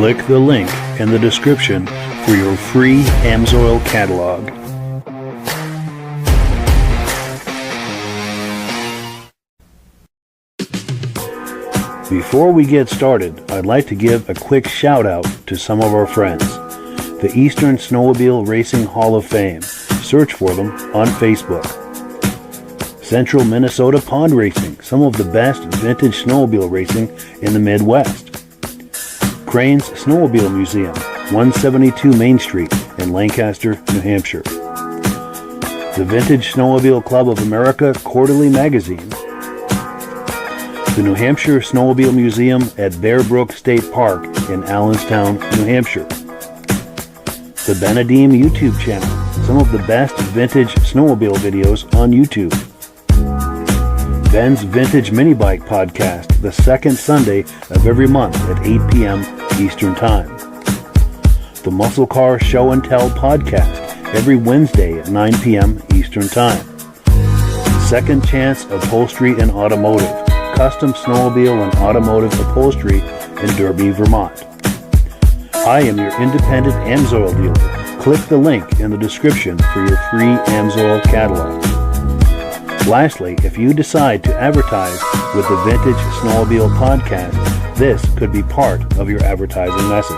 Click the link in the description for your free Amsoil catalog. Before we get started, I'd like to give a quick shout out to some of our friends. The Eastern Snowmobile Racing Hall of Fame. Search for them on Facebook. Central Minnesota Pond Racing, some of the best vintage snowmobile racing in the Midwest. Crane's Snowmobile Museum, 172 Main Street in Lancaster, New Hampshire. The Vintage Snowmobile Club of America Quarterly Magazine. The New Hampshire Snowmobile Museum at Bear Brook State Park in Allenstown, New Hampshire. The Benedim YouTube channel, some of the best vintage snowmobile videos on YouTube. Ben's Vintage Mini Bike Podcast, the second Sunday of every month at 8 p.m. Eastern Time. The Muscle Car Show and Tell Podcast, every Wednesday at 9 p.m. Eastern Time. Second Chance Upholstery and Automotive, custom snowmobile and automotive upholstery in Derby, Vermont. I am your independent Amsoil dealer. Click the link in the description for your free Amsoil catalog. Lastly, if you decide to advertise with the Vintage Snowmobile Podcast, this could be part of your advertising message.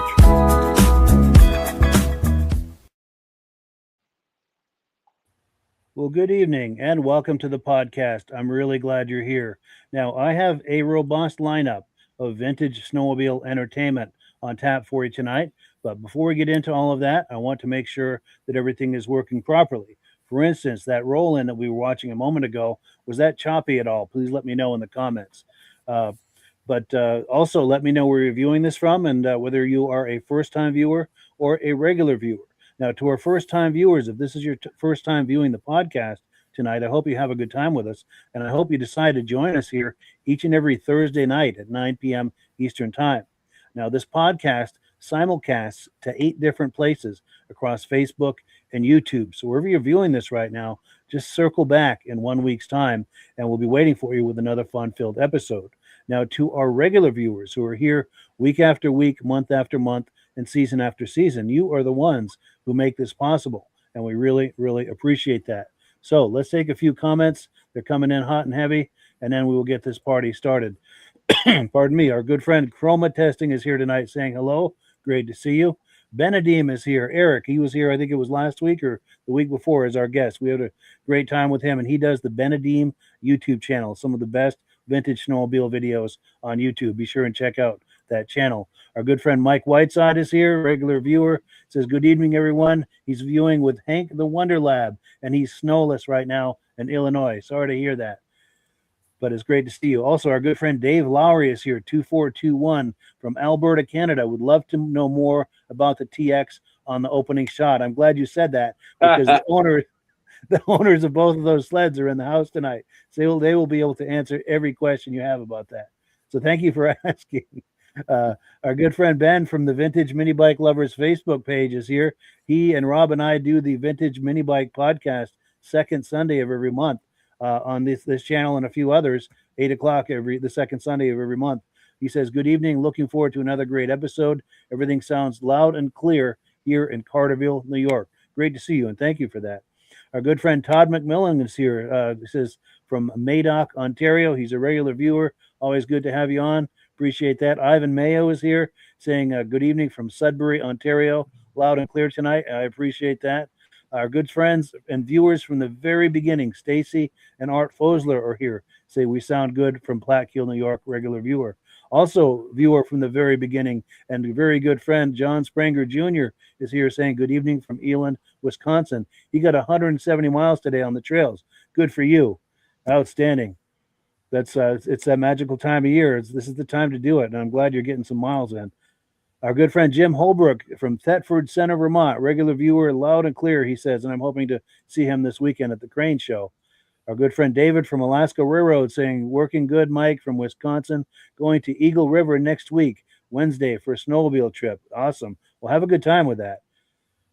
Well, good evening and welcome to the podcast. I'm really glad you're here. Now, I have a robust lineup of vintage snowmobile entertainment on tap for you tonight. But before we get into all of that, I want to make sure that everything is working properly. For instance, that roll-in that we were watching a moment ago, was that choppy at all? Please let me know in the comments. But also let me know where you're viewing this from and whether you are a first-time viewer or a regular viewer. Now, to our first-time viewers, if this is your first time viewing the podcast tonight, I hope you have a good time with us, and I hope you decide to join us here each and every Thursday night at 9 p.m. Eastern Time. Now, this podcast simulcasts to 8 different places across Facebook and YouTube. So wherever you're viewing this right now, just circle back in 1 week's time, and we'll be waiting for you with another fun-filled episode. Now, to our regular viewers who are here week after week, month after month, and season after season, you are the ones who make this possible, and we really, really appreciate that. So let's take a few comments. They're coming in hot and heavy, and then we will get this party started. Pardon me. Our good friend Chroma Testing is here tonight saying hello. Great to see you. Benedim is here. Eric, he was here, I think it was last week or the week before, as our guest. We had a great time with him, and he does the Benedim YouTube channel, some of the best vintage snowmobile videos on YouTube. Be sure and check out that channel. Our good friend Mike Whiteside is here, regular viewer. Says, good evening, everyone. He's viewing with Hank the Wonder Lab, and he's snowless right now in Illinois. Sorry to hear that, but it's great to see you. Also, our good friend Dave Lowry is here, 2421 from Alberta, Canada. Would love to know more about the TX on the opening shot. I'm glad you said that, because the owners of both of those sleds are in the house tonight. So they will be able to answer every question you have about that. So thank you for asking. Our good friend Ben from the Vintage Mini Bike Lovers Facebook page is here. He and Rob and I do the Vintage Mini Bike Podcast second Sunday of every month on this channel and a few others, 8 o'clock the second Sunday of every month. He says, good evening. Looking forward to another great episode. Everything sounds loud and clear here in Carterville, New York. Great to see you, and thank you for that. Our good friend Todd McMillan is here. He says from Madoc, Ontario. He's a regular viewer. Always good to have you on. Appreciate that. Ivan Mayo is here saying good evening from Sudbury, Ontario. Loud and clear tonight. I appreciate that. Our good friends and viewers from the very beginning, Stacy and Art Fosler, are here. Say we sound good from Plattkill, New York, regular viewer. Also, viewer from the very beginning and a very good friend, John Spranger Jr. is here saying good evening from Eland, Wisconsin. He got 170 miles today on the trails. Good for you. Outstanding. That's it's that magical time of year. This is the time to do it, and I'm glad you're getting some miles in. Our good friend Jim Holbrook from Thetford Center, Vermont, regular viewer, loud and clear, he says, and I'm hoping to see him this weekend at the Crane Show. Our good friend David from Alaska Railroad saying, working good, Mike from Wisconsin, going to Eagle River next week, Wednesday, for a snowmobile trip. Awesome. We'll have a good time with that.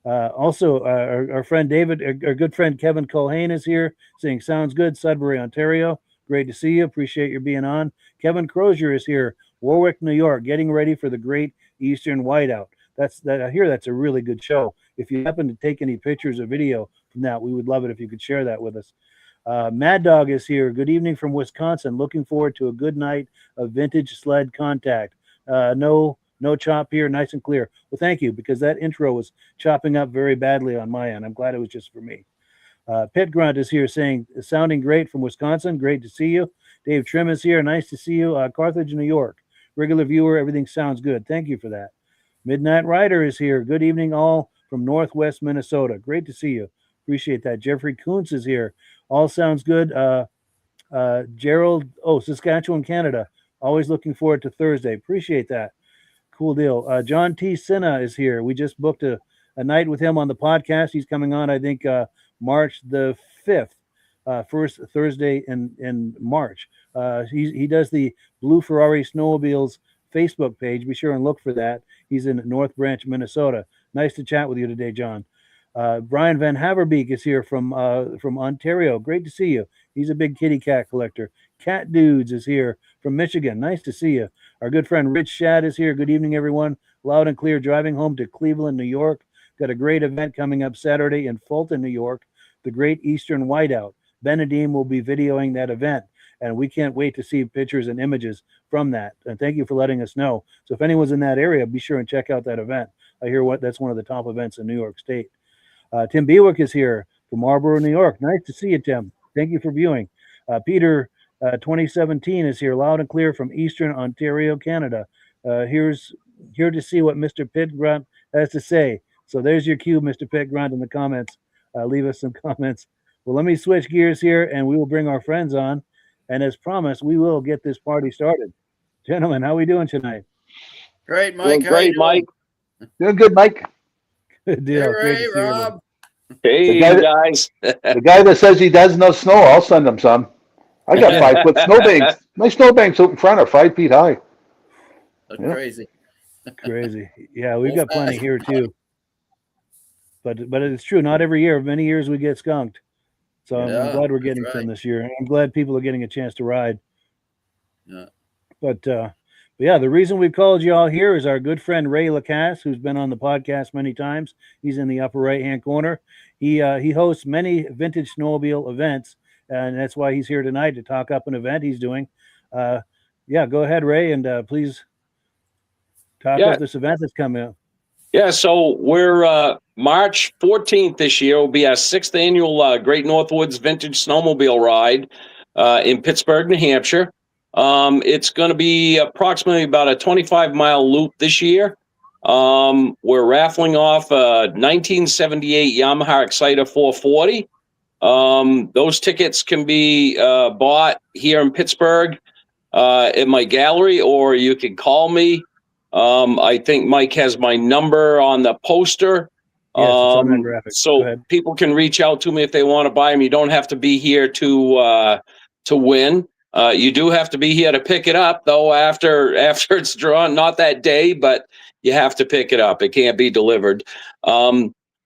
Also, our friend David, our good friend Kevin Culhane is here saying, sounds good, Sudbury, Ontario. Great to see you. Appreciate your being on. Kevin Crozier is here, Warwick, New York, getting ready for the great Eastern Whiteout. I hear that's a really good show. If you happen to take any pictures or video from that, we would love it if you could share that with us. Mad Dog is here. Good evening from Wisconsin. Looking forward to a good night of vintage sled contact. No chop here, nice and clear. Well, thank you, because that intro was chopping up very badly on my end. I'm glad it was just for me. Pit Grunt is here saying, sounding great from Wisconsin. Great to see you. Dave Trim is here. Nice to see you. Carthage, New York. Regular viewer, everything sounds good. Thank you for that. Midnight Rider is here. Good evening, all from Northwest Minnesota. Great to see you. Appreciate that. Jeffrey Kuntz is here. All sounds good. Gerald, Saskatchewan, Canada. Always looking forward to Thursday. Appreciate that. Cool deal. John T. Sinna is here. We just booked a night with him on the podcast. He's coming on, I think, March the 5th, first Thursday in March. He does the Blue Ferrari Snowmobiles Facebook page. Be sure and look for that. He's in North Branch, Minnesota. Nice to chat with you today, John. Brian Van Haverbeek is here from Ontario. Great to see you. He's a big kitty cat collector. Cat Dudes is here from Michigan. Nice to see you. Our good friend Rich Shad is here. Good evening, everyone. Loud and clear, driving home to Cleveland, New York. Got a great event coming up Saturday in Fulton, New York, the Great Eastern Whiteout. Ben Nadim will be videoing that event, and we can't wait to see pictures and images from that. And thank you for letting us know. So if anyone's in that area, be sure and check out that event. I hear that's one of the top events in New York State. Tim Bewick is here from Marlborough, New York. Nice to see you, Tim. Thank you for viewing. Peter 2017 is here loud and clear from Eastern Ontario, Canada. Here to see what Mr. Pit Grunt has to say. So there's your cue, Mr. Pit Grunt, in the comments. Leave us some comments. Well, let me switch gears here, and we will bring our friends on. And as promised, we will get this party started. Gentlemen, how are we doing tonight? Great, Mike. Great, Mike. Doing good, Mike. Good deal. Hey, Ray, Rob. Hey, guys. guys. The guy that says he does no snow, I'll send him some. I got 5-foot snowbanks. My snowbanks out in front are 5 feet high. That's crazy. Crazy. Yeah, we've got plenty here too. But it's true. Not every year. Many years we get skunked. So I'm glad we're getting some this year. I'm glad people are getting a chance to ride. Yeah. But yeah, the reason we called you all here is our good friend Ray Lacasse, who's been on the podcast many times. He's in the upper right-hand corner. He hosts many vintage snowmobile events, and that's why he's here tonight to talk up an event he's doing. Yeah, go ahead, Ray, and please talk about this event that's coming up. Yeah, so we're March 14th this year will be our 6th annual Great Northwoods Vintage Snowmobile Ride in Pittsburg, New Hampshire. It's going to be approximately about a 25-mile loop this year. We're raffling off a 1978 Yamaha Exciter 440. Those tickets can be bought here in Pittsburgh at my gallery, or you can call me. I think Mike has my number on the poster. Yes, it's on that graphic. So people can reach out to me if they want to buy them. You don't have to be here to win. You do have to be here to pick it up, though, after it's drawn. Not that day, but you have to pick it up. It can't be delivered.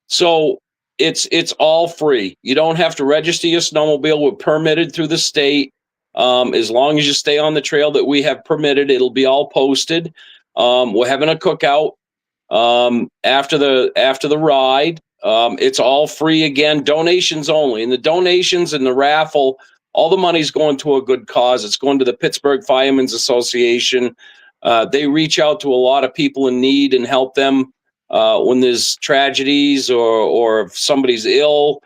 So it's all free. You don't have to register your snowmobile. We're permitted through the state. As long as you stay on the trail that we have permitted, it'll be all posted. We're having a cookout after the ride. It's all free again, donations only. And the donations and the raffle, all the money's going to a good cause. It's going to the Pittsburgh Firemen's Association. They reach out to a lot of people in need and help them when there's tragedies or if somebody's ill.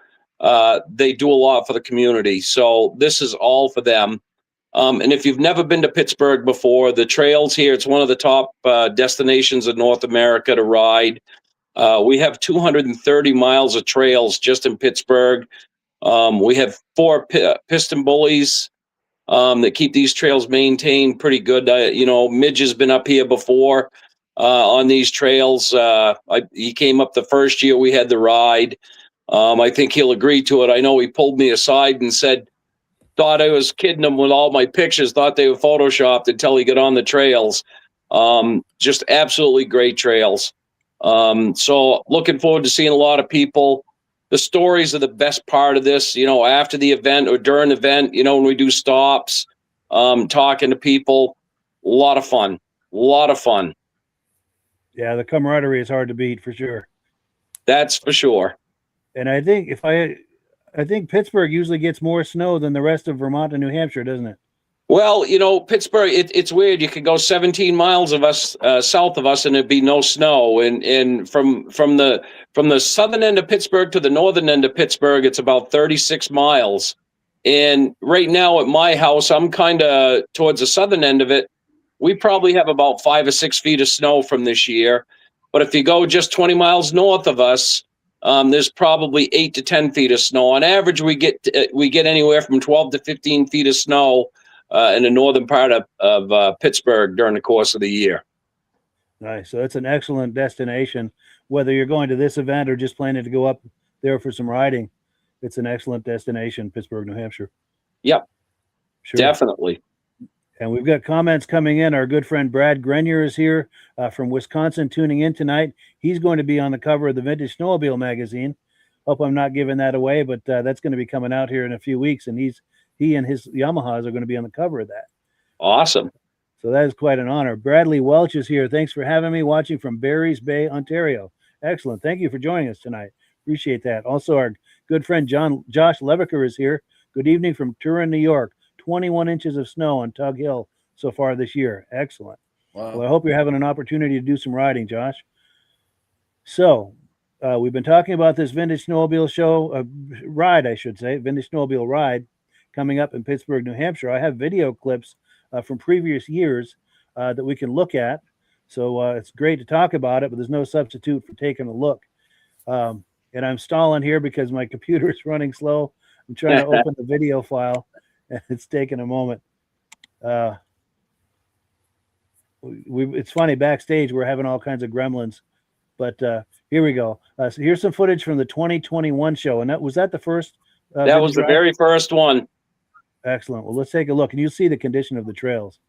They do a lot for the community. So this is all for them. And if you've never been to Pittsburgh before, the trails here, it's one of the top destinations in North America to ride. We have 230 miles of trails just in Pittsburgh. We have 4 piston bullies that keep these trails maintained pretty good. Midge has been up here before on these trails. He came up the first year we had the ride. I think he'll agree to it. I know he pulled me aside and said, thought I was kidding him with all my pictures, thought they were photoshopped until he got on the trails. Just absolutely great trails. So looking forward to seeing a lot of people. The stories are the best part of this, after the event or during the event, when we do stops, talking to people, a lot of fun. Yeah, the camaraderie is hard to beat for sure. That's for sure. And I think I think Pittsburgh usually gets more snow than the rest of Vermont and New Hampshire, doesn't it? Well, Pittsburgh, it's weird. You could go 17 miles of us south of us, and it'd be no snow. And from the southern end of Pittsburgh to the northern end of Pittsburgh, it's about 36 miles. And right now at my house, I'm kind of towards the southern end of it. We probably have about 5 or 6 feet of snow from this year. But if you go just 20 miles north of us, there's probably 8 to 10 feet of snow. On average, we get anywhere from 12 to 15 feet of snow in the northern part of Pittsburgh during the course of the year. Nice. So it's an excellent destination. Whether you're going to this event or just planning to go up there for some riding, it's an excellent destination, Pittsburgh, New Hampshire. Yep, sure. Definitely. And we've got comments coming in. Our good friend Brad Grenier is here from Wisconsin tuning in tonight. He's going to be on the cover of the Vintage Snowmobile magazine. Hope I'm not giving that away, but that's going to be coming out here in a few weeks, and he and his Yamahas are going to be on the cover of that. Awesome. So that is quite an honor. Bradley Welch is here. Thanks for having me, watching from Barry's Bay, Ontario. Excellent. Thank you for joining us tonight. Appreciate that. Also, our good friend Josh Levicker is here. Good evening from Turin, New York. 21 inches of snow on Tug Hill so far this year. Excellent. Wow. Well, I hope you're having an opportunity to do some riding, Josh. So we've been talking about this Vintage Snowmobile show, ride, I should say, Vintage Snowmobile ride coming up in Pittsburgh, New Hampshire. I have video clips from previous years that we can look at. So it's great to talk about it, but there's no substitute for taking a look. And I'm stalling here because my computer is running slow. I'm trying to open the video file, and it's taking a moment. It's funny, backstage we're having all kinds of gremlins, but here we go. So here's some footage from the 2021 show, and was that the first? That was the very first one. Excellent. Well, let's take a look, and you'll see the condition of the trails.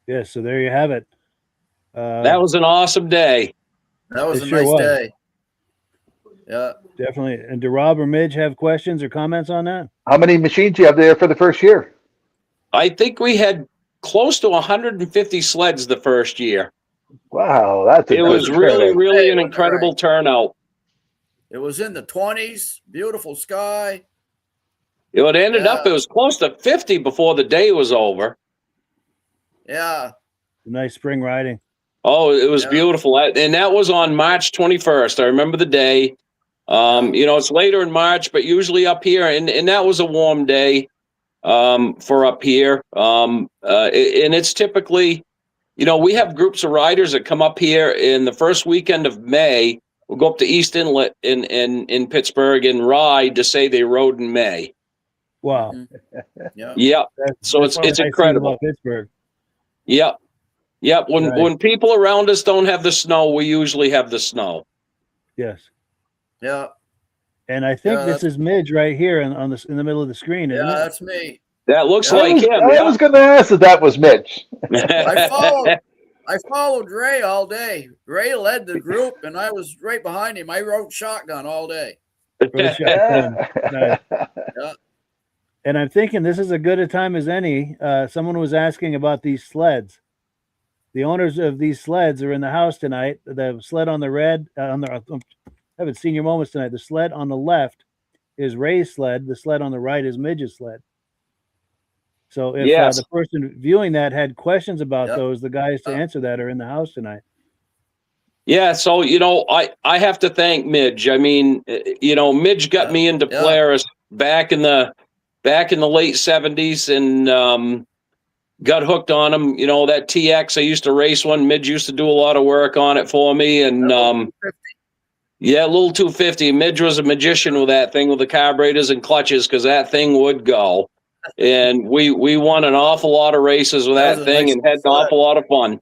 Yes, so there you have it. That was an awesome day. That was It a sure nice was. day. Yeah. Definitely. And do Rob or Midge have questions or comments on that? How many machines do you have there for the first year? I think we had close to 150 sleds the first year. Wow, that's It was really, really an Hey, incredible turnout. It was in the 20s. Beautiful sky. It ended up, Yeah. it was close to 50 before the day was over. Yeah. Nice spring riding. Oh, it was Yeah. beautiful. And that was on March 21st. I remember the day. It's later in March, but usually up here, and that was a warm day for up here. And it's typically, we have groups of riders that come up here in the first weekend of May. We'll go up to East Inlet in Pittsburgh and ride to say they rode in May. Wow. Yeah. Yeah. So That's one of it's the nice things incredible. about Pittsburgh. Yeah. Yep. When people around us don't have the snow, we usually have the snow. Yes. Yeah. And I think this is Midge right here in the middle of the screen, isn't it? That's me. That looks like him. I was going to ask if that was Mitch. I followed Ray all day. Ray led the group, and I was right behind him. I rode shotgun all day. Nice. Yeah. And I'm thinking this is as good a time as any. Someone was asking about these sleds. The owners of these sleds are in the house tonight. The sled on the red, having senior moments tonight. The sled on the left is Ray's sled. The sled on the right is Midge's sled. So if the person viewing that had questions about those, the guys to answer that are in the house tonight. Yeah, so I have to thank Midge. I mean, Midge got me into Polaris back in the late 70s and got hooked on them. That TX, I used to race one. Midge used to do a lot of work on it for me, and little 250. Midge was a magician with that thing with the carburetors and clutches because that thing would go. And we won an awful lot of races with that thing nice and had an awful lot of fun.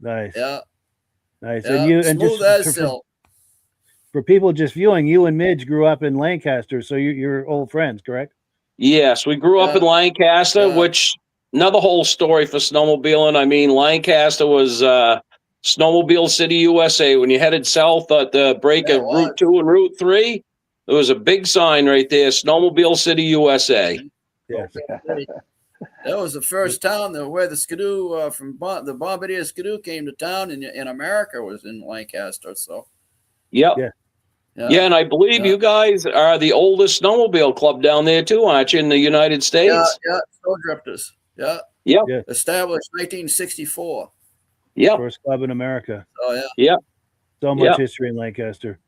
Nice. Yeah. Nice. Yeah. And you Smooth and as just silk. for people just viewing, you and Midge grew up in Lancaster, so you're old friends, correct? Yes, we grew up in Lancaster, which another whole story for snowmobiling. I mean, Lancaster was Snowmobile City, USA. When you headed south at the break of Route 2 and Route 3, there was a big sign right there, Snowmobile City, USA. Yes. That was the first town where the Skidoo from the Bombardier Skidoo came to town in America was in Lancaster. So, yep. Yeah, and I believe you guys are the oldest snowmobile club down there too, aren't you, in the United States? Yeah, Snow Drifters. Yeah. Yep. Yeah. Established 1964. Yep. First club in America. Oh yeah. Yep. So much history in Lancaster.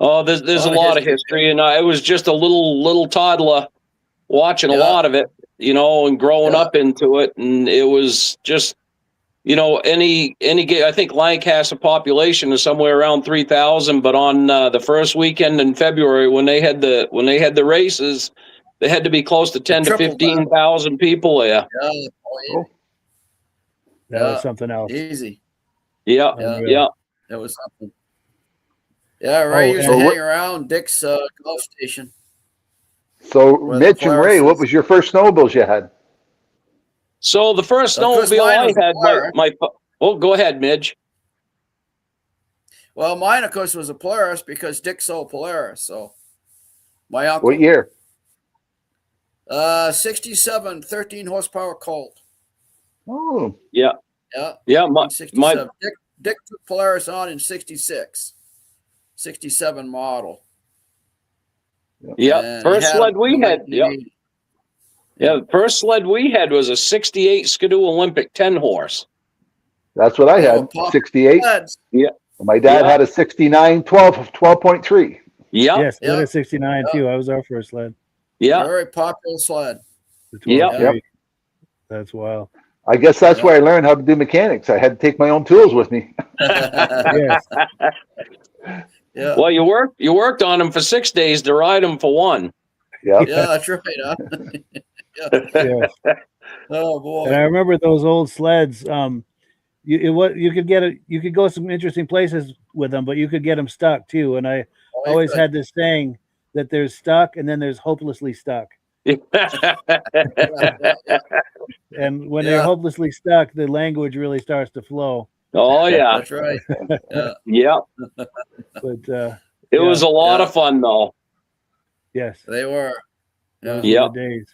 Oh, there's a lot of history, and I was just a little toddler watching a lot of it, and growing up into it, and it was just, any I think Lancaster population is somewhere around 3,000, but on the first weekend in February when they had the races, they had to be close to 10 to 15,000 people there. Yeah. That was something else. Easy. Yeah. That was something. Yeah, Ray used to hang around Dick's golf station. So, Mitch and Ray, what was your first snowmobiles you had? So the first snowmobile I had, go ahead, Midge. Well, mine, of course, was a Polaris because Dick sold Polaris. So my uncle. What year? 67, 13 horsepower Colt. Oh. Yeah. Yeah. Yeah. Dick took Polaris on in 66. 67 model. Yeah. First sled we had. Yeah. Yeah. The first sled we had was a 68 Skidoo Olympic 10 horse. That's what I had. 68. Yeah. My dad had a 69 12.3. Yeah. Yes, we had a 69 too. I was our first sled. Yeah. Very popular sled. Yeah. That's wild. I guess that's where I learned how to do mechanics. I had to take my own tools with me. Yes. Yeah. Well, you worked on them for 6 days to ride them for one. Yeah. Yeah, that's right. Huh? Yes. Oh boy. And I remember those old sleds. You could go some interesting places with them, but you could get them stuck too. And I always had this saying that there's stuck and then there's hopelessly stuck. And when they're hopelessly stuck, the language really starts to flow. Oh yeah, that's right. Yeah. But it was a lot of fun though. Yes, they were. Yeah. Days.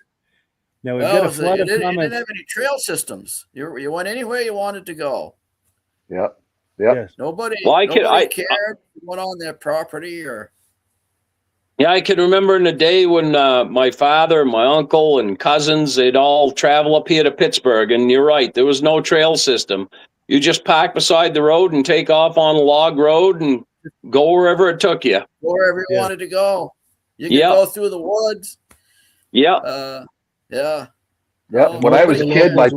Now we've got a flood of you comments. didn't have any trail systems. You went anywhere you wanted to go. Yeah. Yeah. Yes. Nobody cared. You went on their property or. Yeah, I can remember in the day when my father, my uncle, and cousins, they'd all travel up here to Pittsburg. And you're right, there was no trail system. You just park beside the road and take off on a log road and go wherever it took you. Wherever you wanted to go. You could go through the woods. Yeah. Yeah. When I was a kid, my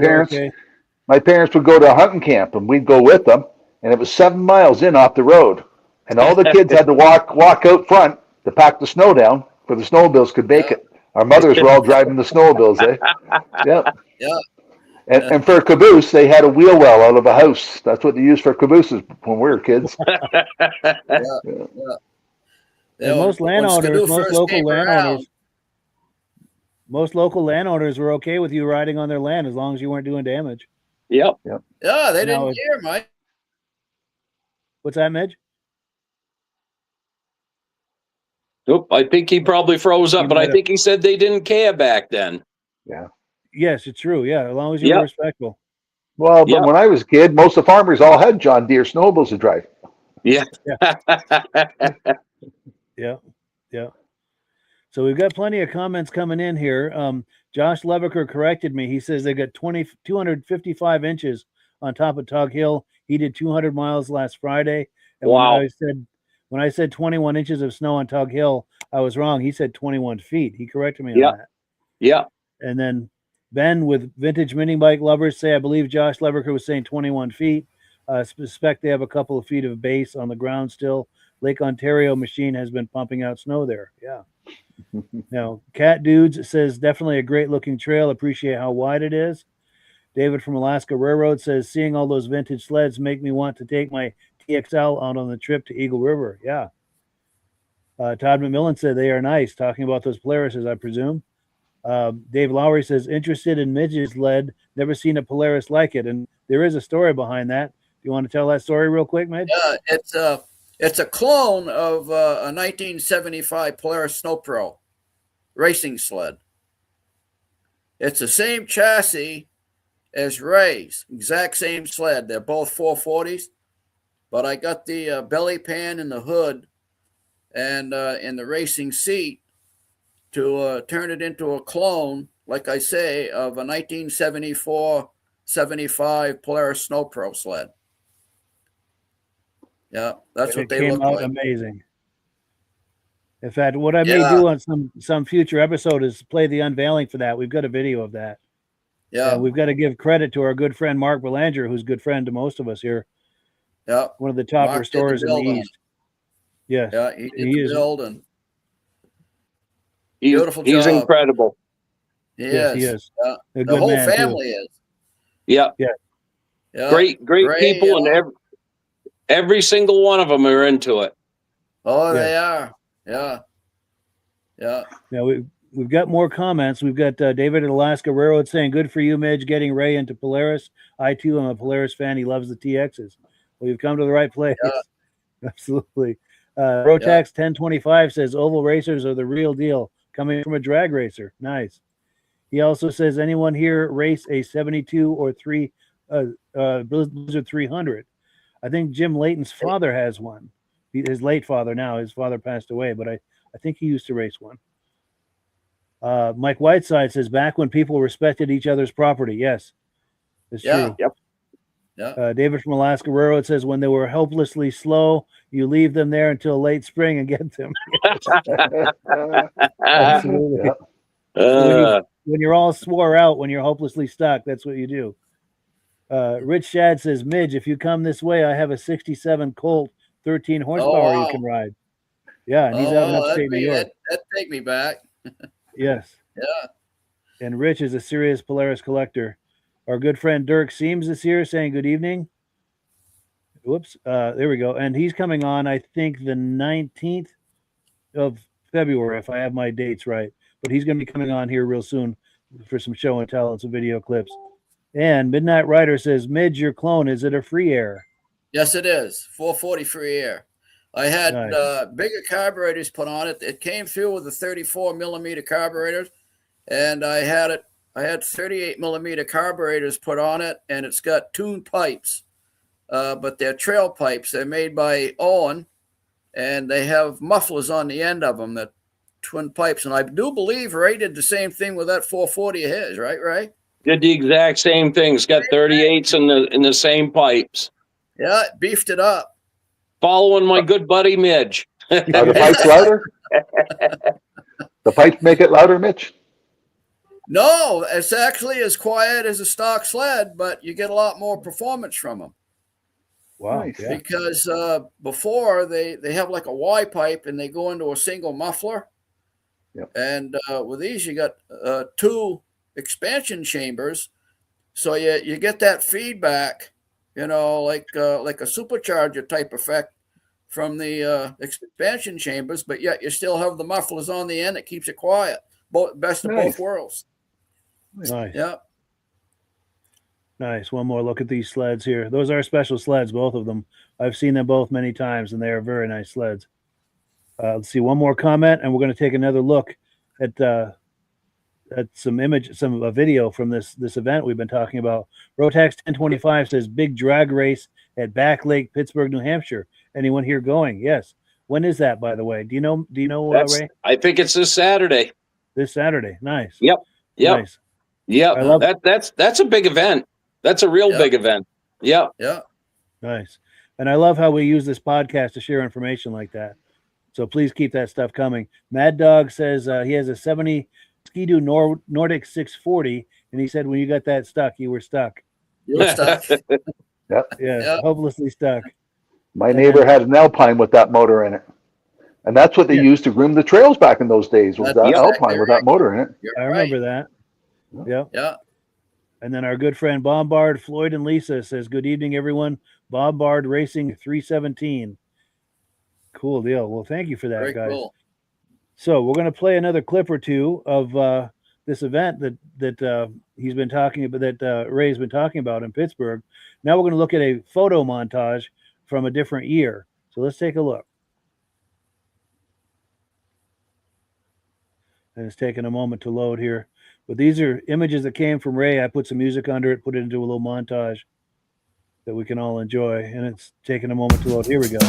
parents would go to a hunting camp and we'd go with them. And it was 7 miles in off the road. And all the kids had to walk out front to pack the snow down for the snowmobiles could make it. Our mothers were all driving the snowmobiles, eh? Yeah. Yeah. And for a caboose, they had a wheel well out of a house. That's what they used for cabooses when we were kids. And most landowners, most local landowners were okay with you riding on their land as long as you weren't doing damage. Yep. Yeah, they didn't care, Mike. What's that, Midge? Oop, I think he probably froze up, but I think he said they didn't care back then. Yeah. Yes, it's true. Yeah, as long as you were respectful. Well, but when I was a kid, most of the farmers all had John Deere snowmobiles to drive. Yeah. Yeah. So we've got plenty of comments coming in here. Josh Levicker corrected me. He says they got 255 inches on top of Tug Hill. He did 200 miles last Friday. And wow. When I said 21 inches of snow on Tug Hill, I was wrong. He said 21 feet. He corrected me on that. Yeah. And then Ben with Vintage Mini Bike Lovers say, I believe Josh Levicker was saying 21 feet. Suspect they have a couple of feet of base on the ground still. Lake Ontario machine has been pumping out snow there. Yeah. Now, Cat Dudes says definitely a great looking trail. Appreciate how wide it is. David from Alaska Railroad says seeing all those vintage sleds make me want to take my TXL out on the trip to Eagle River. Yeah. Todd McMillan said they are nice. Talking about those Polarises, I presume. Dave Lowry says interested in Midge's lead. Never seen a Polaris like it, and there is a story behind that. Do you want to tell that story real quick, Midge? Yeah, it's a clone of a 1975 Polaris Snow Pro racing sled. It's the same chassis as Ray's, exact same sled. They're both 440s, but I got the belly pan and the hood and in the racing seat to turn it into a clone, like I say, of a 1974-75 Polaris Snow Pro sled. Yeah, that's what they look like. Amazing. In fact, what I may do on some future episode is play the unveiling for that. We've got a video of that. Yeah, we've got to give credit to our good friend Mark Belanger, who's a good friend to most of us here. Yeah, one of the top restorers in the East. Yes. Yeah, he did the build and beautiful job. He's incredible. Yes, he is. The whole family is. Yeah. Great people, and every single one of them are into it. Oh, they are. Yeah. Now we've got more comments. We've got David at Alaska Railroad saying, "Good for you, Midge, getting Ray into Polaris. I too am a Polaris fan. He loves the TXs." Well, you've come to the right place. Yeah. Absolutely. Rotax 1025 says oval racers are the real deal, coming from a drag racer. Nice. He also says, anyone here race a 72 or 3 Blizzard 300? I think Jim Layton's father has one. His late father now. His father passed away, but I think he used to race one. Mike Whiteside says, back when people respected each other's property. Yes, it's true. Yep. Yeah. David from Alaska Railroad says, when they were hopelessly slow, you leave them there until late spring and get them. Absolutely. When you're all swore out, when you're hopelessly stuck, that's what you do. Rich Shad says, Midge, if you come this way, I have a 67 Colt 13 horsepower you can ride. Yeah, and he's out in upstate New York. That'd take me back. Yes. Yeah. And Rich is a serious Polaris collector. Our good friend Dirk Seams is here saying good evening. Whoops. There we go. And he's coming on, I think, the 19th of February, if I have my dates right. But he's going to be coming on here real soon for some show and tell and some video clips. And Midnight Rider says, Midge, your clone, is it a free air? Yes, it is. 440 free air. I had bigger carburetors put on it. It came through with the 34 millimeter carburetors, and I had 38 millimeter carburetors put on it, and it's got tuned pipes, but they're trail pipes. They're made by Owen, and they have mufflers on the end of them, that twin pipes. And I do believe Ray did the same thing with that 440 of his, right, Ray? Did the exact same thing. It's got 38s in the same pipes. Yeah, it beefed it up. Following my good buddy Midge. Are the pipes louder? The pipes make it louder, Mitch? No, it's actually as quiet as a stock sled, but you get a lot more performance from them. Wow. Nice. Yeah. Because before they have like a Y pipe and they go into a single muffler. Yep. And with these, you got 2 expansion chambers. So you get that feedback, like a supercharger type effect from the expansion chambers, but yet you still have the mufflers on the end. It keeps it quiet. Best of both worlds. Nice. Yeah. Nice. One more look at these sleds here. Those are special sleds, both of them. I've seen them both many times, and they are very nice sleds. Let's see one more comment, and we're going to take another look at some video from this event we've been talking about. Rotax 1025 says big drag race at Back Lake, Pittsburg, New Hampshire. Anyone here going? Yes. When is that, by the way? Do you know, Ray? I think it's this Saturday. This Saturday. Nice. Yep. Nice. Yep. I love that's a big event. That's a real big event. Yep. Yeah. Nice. And I love how we use this podcast to share information like that. So please keep that stuff coming. Mad Dog says he has a 70 Ski-Doo Nordic 640, and he said when you got that stuck, you were stuck. You were stuck. Yep. Yeah, hopelessly stuck. My neighbor had an Alpine with that motor in it. And that's what they used to groom the trails back in those days, was that Alpine with that motor in it. I remember that. Yep. Yeah. And then our good friend Bombard, Floyd and Lisa says, good evening, everyone. Bombard Racing 317. Cool deal. Well, thank you for that, guys. Cool. So we're going to play another clip or two of this event that he's been talking about, that Ray's been talking about in Pittsburgh. Now we're going to look at a photo montage from a different year. So let's take a look. And it's taking a moment to load here. But these are images that came from Ray. I put some music under it, put it into a little montage that we can all enjoy. And it's taking a moment to load. Here we go.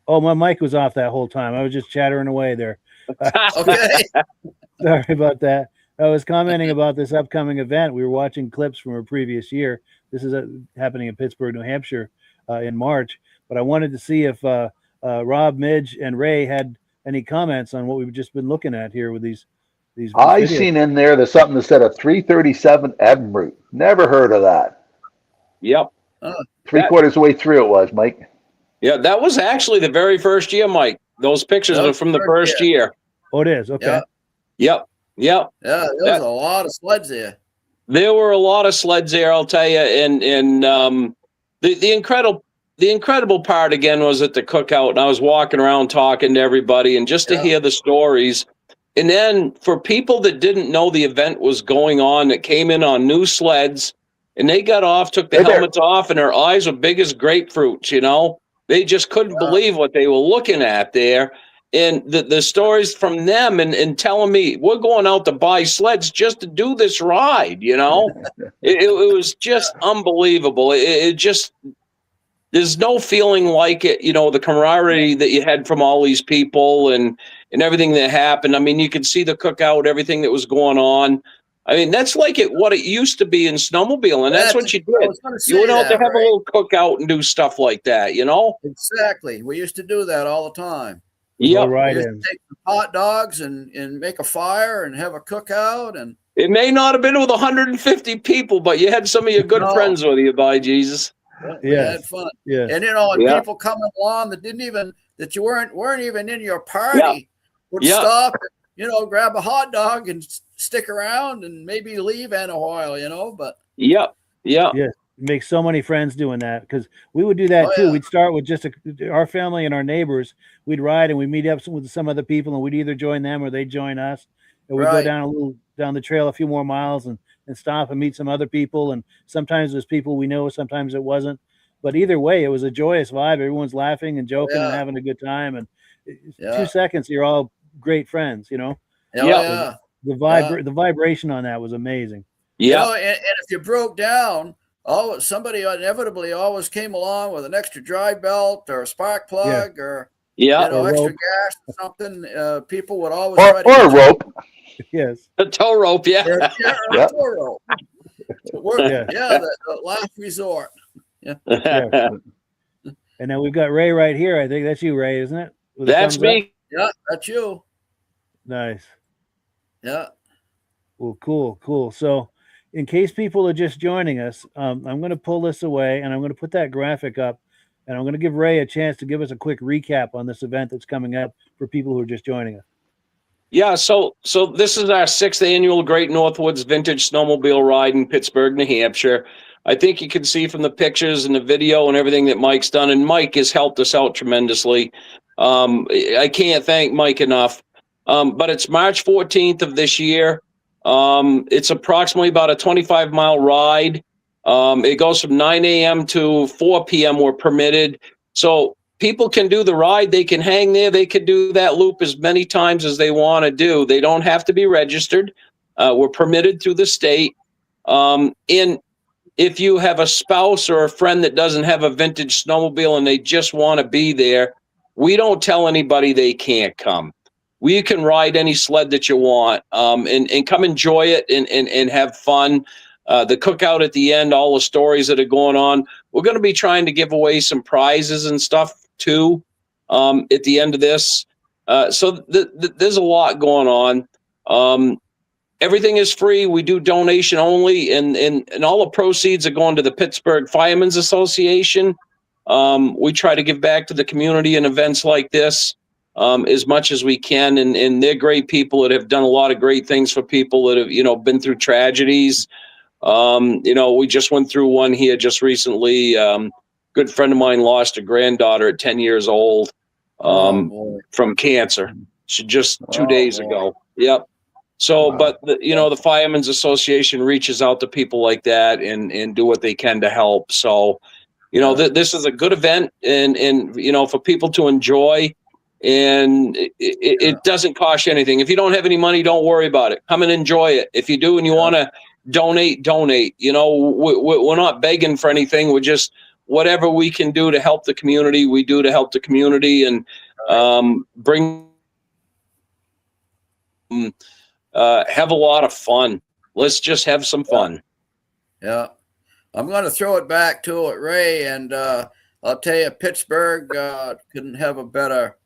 Oh, my mic was off that whole time. I was just chattering away there. Okay. Sorry about that. I was commenting about this upcoming event. We were watching clips from a previous year. This is happening in Pittsburgh, New Hampshire in March. But I wanted to see if Rob, Midge, and Ray had any comments on what we've just been looking at here with these I videos. seen in there there's something that said a 337 Edinburgh. Never heard of that. Yep. Three-quarters of the way through it was, Mike. Yeah, that was actually the very first year, Mike. Those pictures are from the first year. Oh, it is? Okay. Yep. Yeah, there was a lot of sleds there. There were a lot of sleds there, I'll tell you. And the incredible part, again, was at the cookout. And I was walking around talking to everybody and just to hear the stories. And then for people that didn't know the event was going on, that came in on new sleds, and they got off, took the helmets off, and their eyes were big as grapefruits, you know. They just couldn't believe what they were looking at there. And the stories from them and telling me, we're going out to buy sleds just to do this ride, you know. it was just unbelievable. It just, there's no feeling like it, you know, the camaraderie that you had from all these people and everything that happened. I mean, you could see the cookout, everything that was going on. I mean, that's like what it used to be in snowmobile, and that's what you did. You went out to have a little cookout and do stuff like that, you know? Exactly. We used to do that all the time. Yeah. Right. We used to take some hot dogs and make a fire and have a cookout. And it may not have been with 150 people, but you had some of your good friends with you, by Jesus. We had fun. Yeah. And people coming along that you weren't even in your party would stop, grab a hot dog and stick around and maybe leave in a while, but make so many friends doing that, because we would do that too. We'd start with just our family and our neighbors. We'd ride and we'd meet up with some other people, and we'd either join them or they'd join us, and we'd go down the trail a few more miles and stop and meet some other people. And sometimes it was people we know, sometimes it wasn't, but either way it was a joyous vibe. Everyone's laughing and joking and having a good time, and 2 seconds you're all great friends, The vibration on that was amazing. And if you broke down, somebody inevitably always came along with an extra drive belt or a spark plug or extra gas or something. People would always or a rope. Yes, a tow rope. A tow rope. The last resort. And then we've got Ray right here. I think that's you, Ray, isn't it? That's me. Yeah, that's you. Nice. Yeah. Well, cool. So in case people are just joining us, I'm going to pull this away and I'm going to put that graphic up, and I'm going to give Ray a chance to give us a quick recap on this event that's coming up for people who are just joining us. Yeah, so this is our 6th annual Great Northwoods Vintage Snowmobile Ride in Pittsburg, New Hampshire. I think you can see from the pictures and the video and everything that Mike's done, and Mike has helped us out tremendously. I can't thank Mike enough. But it's March 14th of this year. It's approximately about a 25-mile ride. It goes from 9 a.m. to 4 p.m. We're permitted. So people can do the ride. They can hang there. They can do that loop as many times as they want to do. They don't have to be registered. We're permitted through the state. And if you have a spouse or a friend that doesn't have a vintage snowmobile and they just want to be there, we don't tell anybody they can't come. You can ride any sled that you want, and come enjoy it and have fun. The cookout at the end, all the stories that are going on. We're going to be trying to give away some prizes and stuff too at the end of this. So there's a lot going on. Everything is free. We do donation only, and all the proceeds are going to the Pittsburg Firemen's Association. We try to give back to the community in events like this as much as we can, and they're great people that have done a lot of great things for people that have been through tragedies. We just went through one here just recently. Good friend of mine lost a granddaughter at 10 years old from cancer. She just 2 days ago. Yep. So, but the Firemen's Association reaches out to people like that and do what they can to help. So, this is a good event and for people to enjoy, and it doesn't cost you anything. If you don't have any money, don't worry about it. Come and enjoy it. If you do and you want to donate. We're not begging for anything. We're just whatever we can do to help the community, we do to help the community and bring. Have a lot of fun. Let's just have some fun. Yeah. I'm going to throw it back to it, Ray, and I'll tell you, Pittsburgh couldn't have a better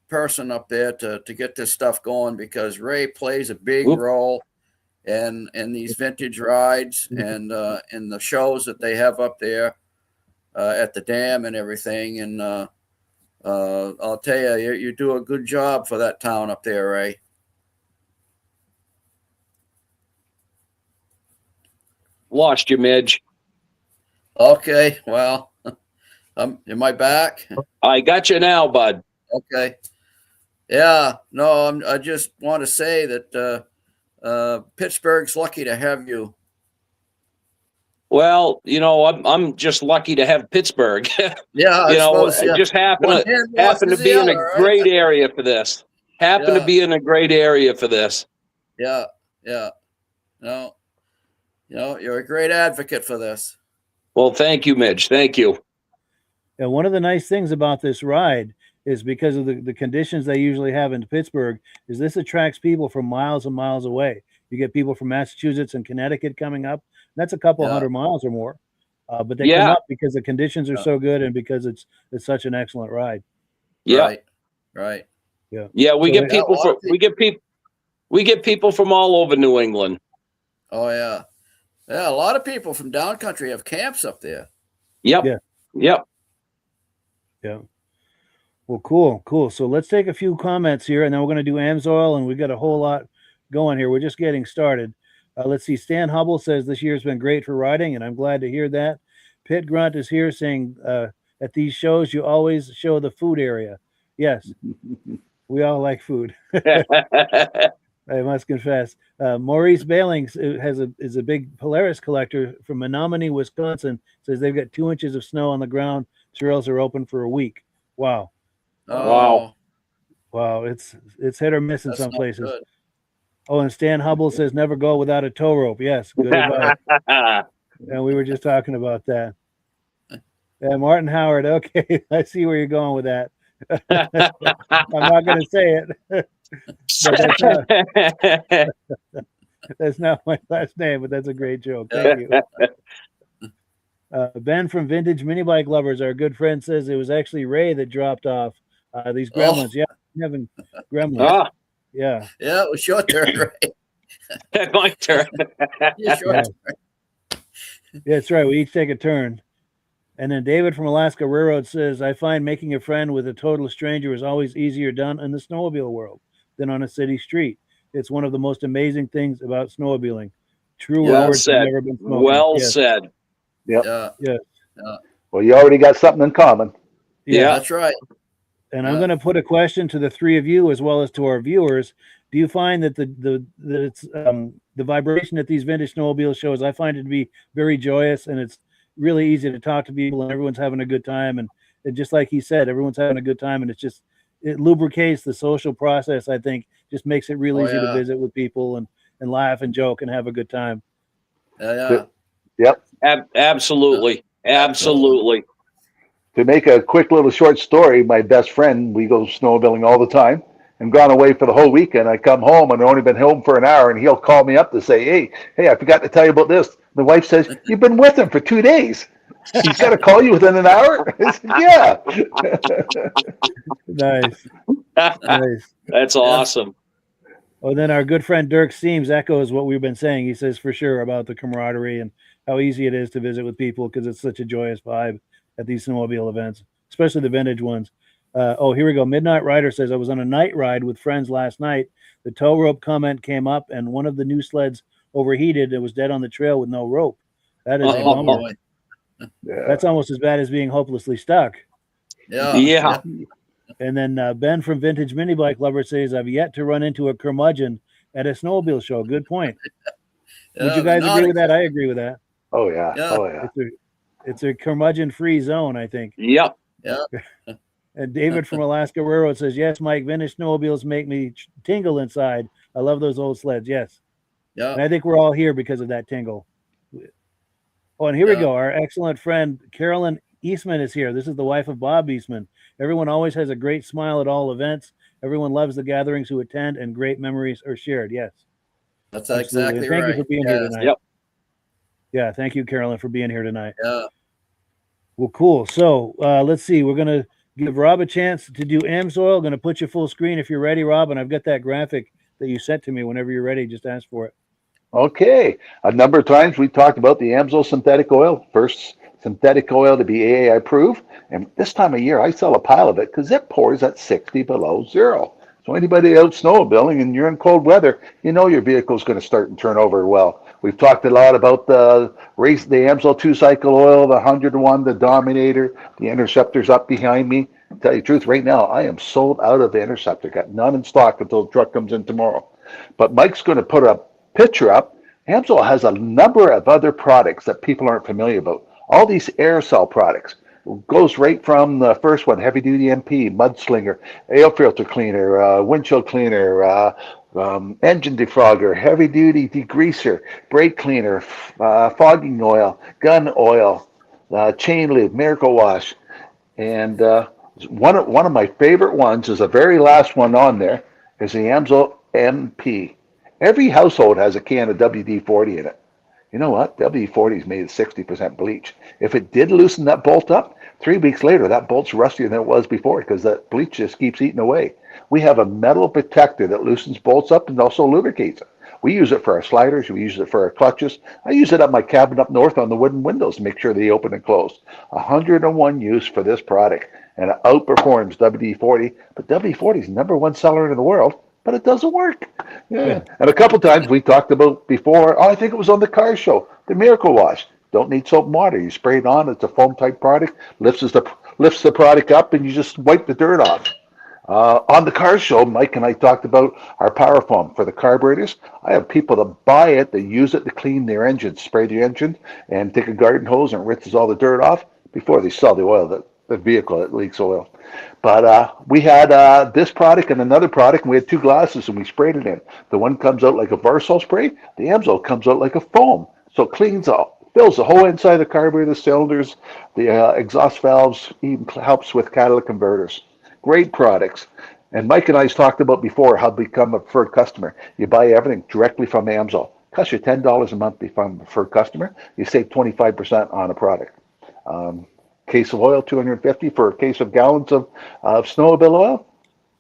person up there to get this stuff going, because Ray plays a big role in these vintage rides and in the shows that they have up there at the dam and everything. And I'll tell you, you do a good job for that town up there, Ray. Lost you, Midge. Okay, well, am I back? I got you now, bud. Okay. Yeah, no, I just want to say that Pittsburgh's lucky to have you. Well, I'm just lucky to have Pittsburgh. Yeah, I just happen to be in a great area for this. To be in a great area for this. Yeah. No. You're a great advocate for this. Well, thank you, Midge. Thank you. And one of the nice things about this ride is because of the conditions they usually have in Pittsburgh is this attracts people from miles and miles away. You get people from Massachusetts and Connecticut coming up. That's a couple 100 miles or more. But they come up because the conditions are so good and because it's such an excellent ride. Yeah. Right. Yeah. Yeah, we get people from all over New England. Oh yeah. Yeah, a lot of people from down country have camps up there. Yep. Yeah. Yep. Yeah. Well, cool. So let's take a few comments here, and then we're going to do AMSOIL, and we've got a whole lot going here. We're just getting started. Let's see. Stan Hubble says this year's been great for riding, and I'm glad to hear that. Pitt Grunt is here saying at these shows you always show the food area. Yes, we all like food. I must confess. Maurice Bailings is a big Polaris collector from Menominee, Wisconsin. Says they've got 2 inches of snow on the ground. Trails are open for a week. Wow. Oh. Wow. It's hit or miss in some places. Good. Oh, and Stan Hubble says never go without a tow rope. Yes, good advice. And we were just talking about that. And Martin Howard. Okay, I see where you're going with that. I'm not going to say it. That's not my last name, but that's a great joke. Thank you. Ben from Vintage Minibike Lovers, our good friend, says it was actually Ray that dropped off these gremlins. Yeah, having gremlins. Yeah. Yeah, it was your turn, right? My turn. Yeah, sure. Yeah, that's right. We each take a turn. And then David from Alaska Railroad says, I find making a friend with a total stranger is always easier done in the snowmobile world than on a city street. It's one of the most amazing things about snowmobiling. True words have never been spoken. Well said. Yep. Yeah. Well, you already got something in common. Yeah, that's right. And I'm going to put a question to the three of you as well as to our viewers. Do you find that the vibration at these vintage snowmobile shows, I find it to be very joyous, and it's really easy to talk to people, and everyone's having a good time. And just like he said, everyone's having a good time, and it lubricates the social process. I think just makes it real easy to visit with people and laugh and joke and have a good time. Yep. Absolutely. To make a quick little short story, my best friend, we go snowmobiling all the time, and gone away for the whole weekend. I come home and only been home for an hour, and he'll call me up to say, hey, I forgot to tell you about this. The wife says, you've been with him for 2 days. He's got to call you within an hour? I said, yeah. Nice. That's awesome. Well, then our good friend Dirk Seams echoes what we've been saying. He says for sure about the camaraderie and how easy it is to visit with people because it's such a joyous vibe at these snowmobile events, especially the vintage ones. Here we go. Midnight Rider says, I was on a night ride with friends last night. The tow rope comment came up, and one of the new sleds overheated. It was dead on the trail with no rope. That is a bummer. Yeah. That's almost as bad as being hopelessly stuck. Yeah. And then Ben from Vintage Minibike Lovers says, I've yet to run into a curmudgeon at a snowmobile show. Good point. Would you guys agree with that? I agree with that. Oh, yeah. It's a curmudgeon-free zone, I think. Yep. And David from Alaska Railroad says, yes, Mike, vintage snowmobiles make me tingle inside. I love those old sleds. Yes. Yeah. And I think we're all here because of that tingle. Oh, and here we go. Our excellent friend Carolyn Eastman is here. This is the wife of Bob Eastman. Everyone always has a great smile at all events. Everyone loves the gatherings who attend, and great memories are shared. Yes. That's exactly right. Thank you for being here tonight. Yep. Yeah, thank you, Carolyn, for being here tonight. Yeah. Well, cool. So let's see. We're going to give Rob a chance to do AMSOIL. Going to put you full screen if you're ready, Rob. And I've got that graphic that you sent to me. Whenever you're ready, just ask for it. Okay. A number of times we talked about the AMSOIL synthetic oil. First synthetic oil to be AAI approved. And this time of year, I sell a pile of it because it pours at 60 below zero. So anybody out snowmobiling and you're in cold weather, you know your vehicle's going to start and turn over well. We've talked a lot about the AMSOIL 2-cycle oil, the 101, the Dominator, the Interceptor's up behind me. To tell you the truth, right now, I am sold out of the Interceptor. Got none in stock until the truck comes in tomorrow. But Mike's going to put a picture up. AMSOIL has a number of other products that people aren't familiar about. All these aerosol products. Goes right from the first one, heavy duty MP, mudslinger, air filter cleaner, windshield cleaner, engine defrogger, heavy duty degreaser, brake cleaner, fogging oil, gun oil, chain lube, miracle wash. And one of my favorite ones is the very last one on there is the AMSOIL MP. Every household has a can of WD-40 in it. You know what? WD-40 is made of 60% bleach. If it did loosen that bolt up, 3 weeks later, that bolt's rustier than it was before because that bleach just keeps eating away. We have a metal protector that loosens bolts up and also lubricates it. We use it for our sliders. We use it for our clutches. I use it at my cabin up north on the wooden windows to make sure they open and close. 101 use for this product, and it outperforms WD-40. But WD-40 is #1 seller in the world, but it doesn't work. Yeah. And a couple times we talked about before, I think it was on the car show, the Miracle Wash. Don't need soap and water. You spray it on. It's a foam type product. Lifts the product up, and you just wipe the dirt off. On the car show, Mike and I talked about our power foam for the carburetors. I have people that buy it, that use it to clean their engines, spray the engine, and take a garden hose and rinses all the dirt off before they sell the oil, the vehicle that leaks oil. But we had this product and another product, and we had 2 glasses, and we sprayed it in. The one comes out like a Varsol spray. The Amsoil comes out like a foam. So it cleans out, fills the whole inside of the carburetor, the cylinders, the exhaust valves, even helps with catalytic converters. Great products. And Mike and I talked about before how to become a preferred customer. You buy everything directly from Amsoil. Costs you $10 a month to become a preferred customer. You save 25% on a product. Case of oil, $250 for a case of gallons of snowmobile oil.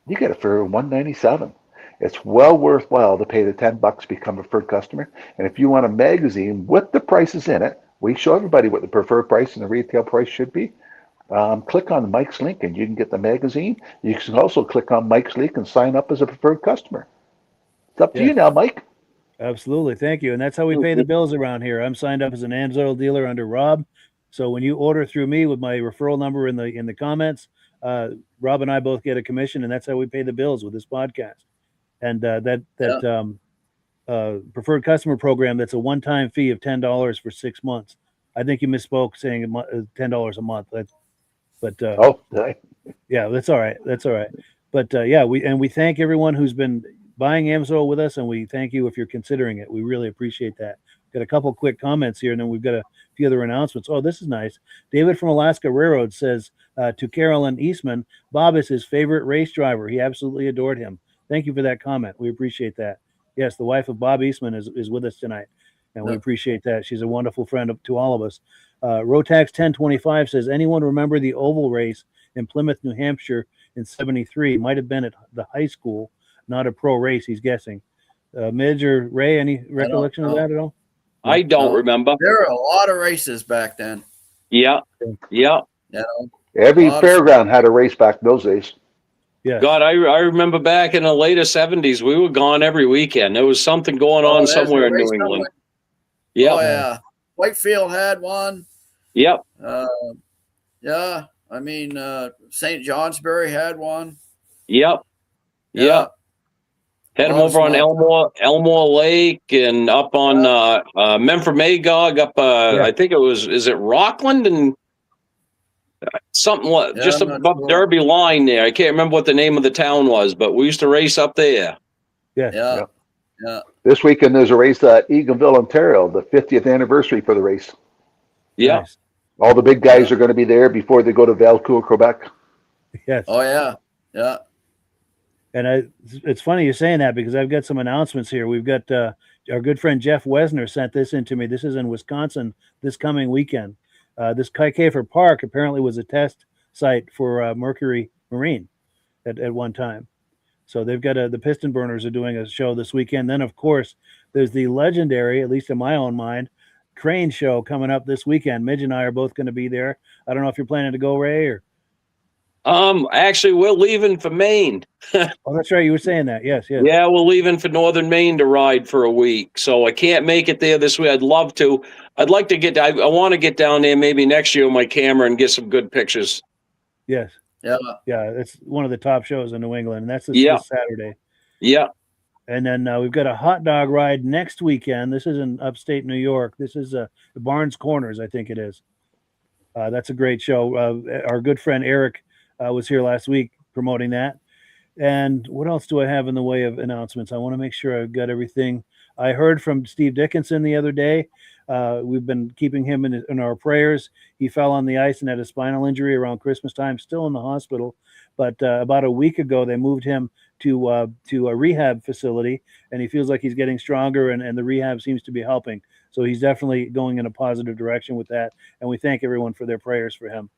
You get it for $197. It's well worthwhile to pay the $10 to become a preferred customer. And if you want a magazine with the prices in it, we show everybody what the preferred price and the retail price should be. Click on Mike's link and you can get the magazine. You can also click on Mike's link and sign up as a preferred customer. It's up to you now, Mike. Absolutely. Thank you. And that's how we pay the bills around here. I'm signed up as an Amsoil dealer under Rob. So when you order through me with my referral number in the comments, Rob and I both get a commission, and that's how we pay the bills with this podcast. And preferred customer program, that's a one-time fee of $10 for 6 months. I think you misspoke saying $10 a month. Yeah, that's all right. That's all right. But we thank everyone who's been buying Amsoil with us, and we thank you if you're considering it. We really appreciate that. Got a couple quick comments here, and then we've got a few other announcements. Oh, this is nice. David from Alaska Railroad says to Carolyn Eastman, Bob is his favorite race driver. He absolutely adored him. Thank you for that comment. We appreciate that. Yes, the wife of Bob Eastman is with us tonight, and we appreciate that. She's a wonderful friend to all of us. Rotax 1025 says, anyone remember the oval race in Plymouth, New Hampshire in '73? Might have been at the high school, not a pro race, he's guessing. Midge or Ray, any recollection of that at all? I don't remember. There were a lot of races back then. Yeah. Every fairground had a race back in those days. Yeah. God, I remember back in the later '70s, we were gone every weekend. There was something going on somewhere in New England. Yeah. Oh yeah. Whitefield had one. Yep. Yeah. I mean, St. Johnsbury had one. Yep. Yeah. Had them over on Elmore Lake and up on Memphis Magog up I think is it Rockland and something just above Derby line there. I can't remember what the name of the town was, but we used to race up there. Yeah. This weekend there's a race at Eganville, Ontario, the 50th anniversary for the race. Yeah. Nice. All the big guys are going to be there before they go to Valcourt, Quebec. Yes. Oh yeah. Yeah. And it's funny you're saying that because I've got some announcements here. We've got our good friend Jeff Wesner sent this in to me. This is in Wisconsin this coming weekend. This Kuykafer Park apparently was a test site for Mercury Marine at one time. So they've got the Piston Burners are doing a show this weekend. Then, of course, there's the legendary, at least in my own mind, Crane show coming up this weekend. Midge and I are both going to be there. I don't know if you're planning to go, Ray, or... Actually, we're leaving for Maine. Oh, that's right. You were saying that. Yes. Yeah, we're leaving for northern Maine to ride for a week. So I can't make it there this week. I'd love to. I'd like to I want to get down there maybe next year with my camera and get some good pictures. Yes. Yeah. Yeah. It's one of the top shows in New England. And that's this Saturday. Yeah. And then we've got a hot dog ride next weekend. This is in upstate New York. This is Barnes Corners, I think it is. That's a great show. Our good friend Eric was here last week promoting that. And what else do I have in the way of announcements? I want to make sure I've got everything. I heard from Steve Dickinson the other day. We've been keeping him in our prayers. He fell on the ice and had a spinal injury around Christmas time, still in the hospital. But about a week ago, they moved him to a rehab facility, and he feels like he's getting stronger, and the rehab seems to be helping. So he's definitely going in a positive direction with that, and we thank everyone for their prayers for him.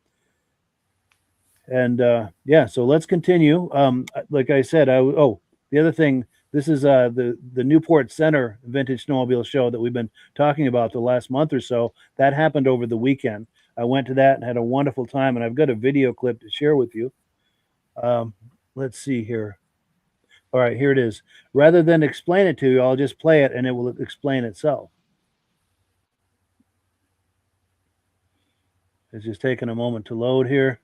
And so let's continue. Like I said, the other thing, this is the Newport Center Vintage Snowmobile show that we've been talking about the last month or so. That happened over the weekend. I went to that and had a wonderful time, and I've got a video clip to share with you. Let's see here. All right, here it is. Rather than explain it to you, I'll just play it and it will explain itself. It's just taking a moment to load here.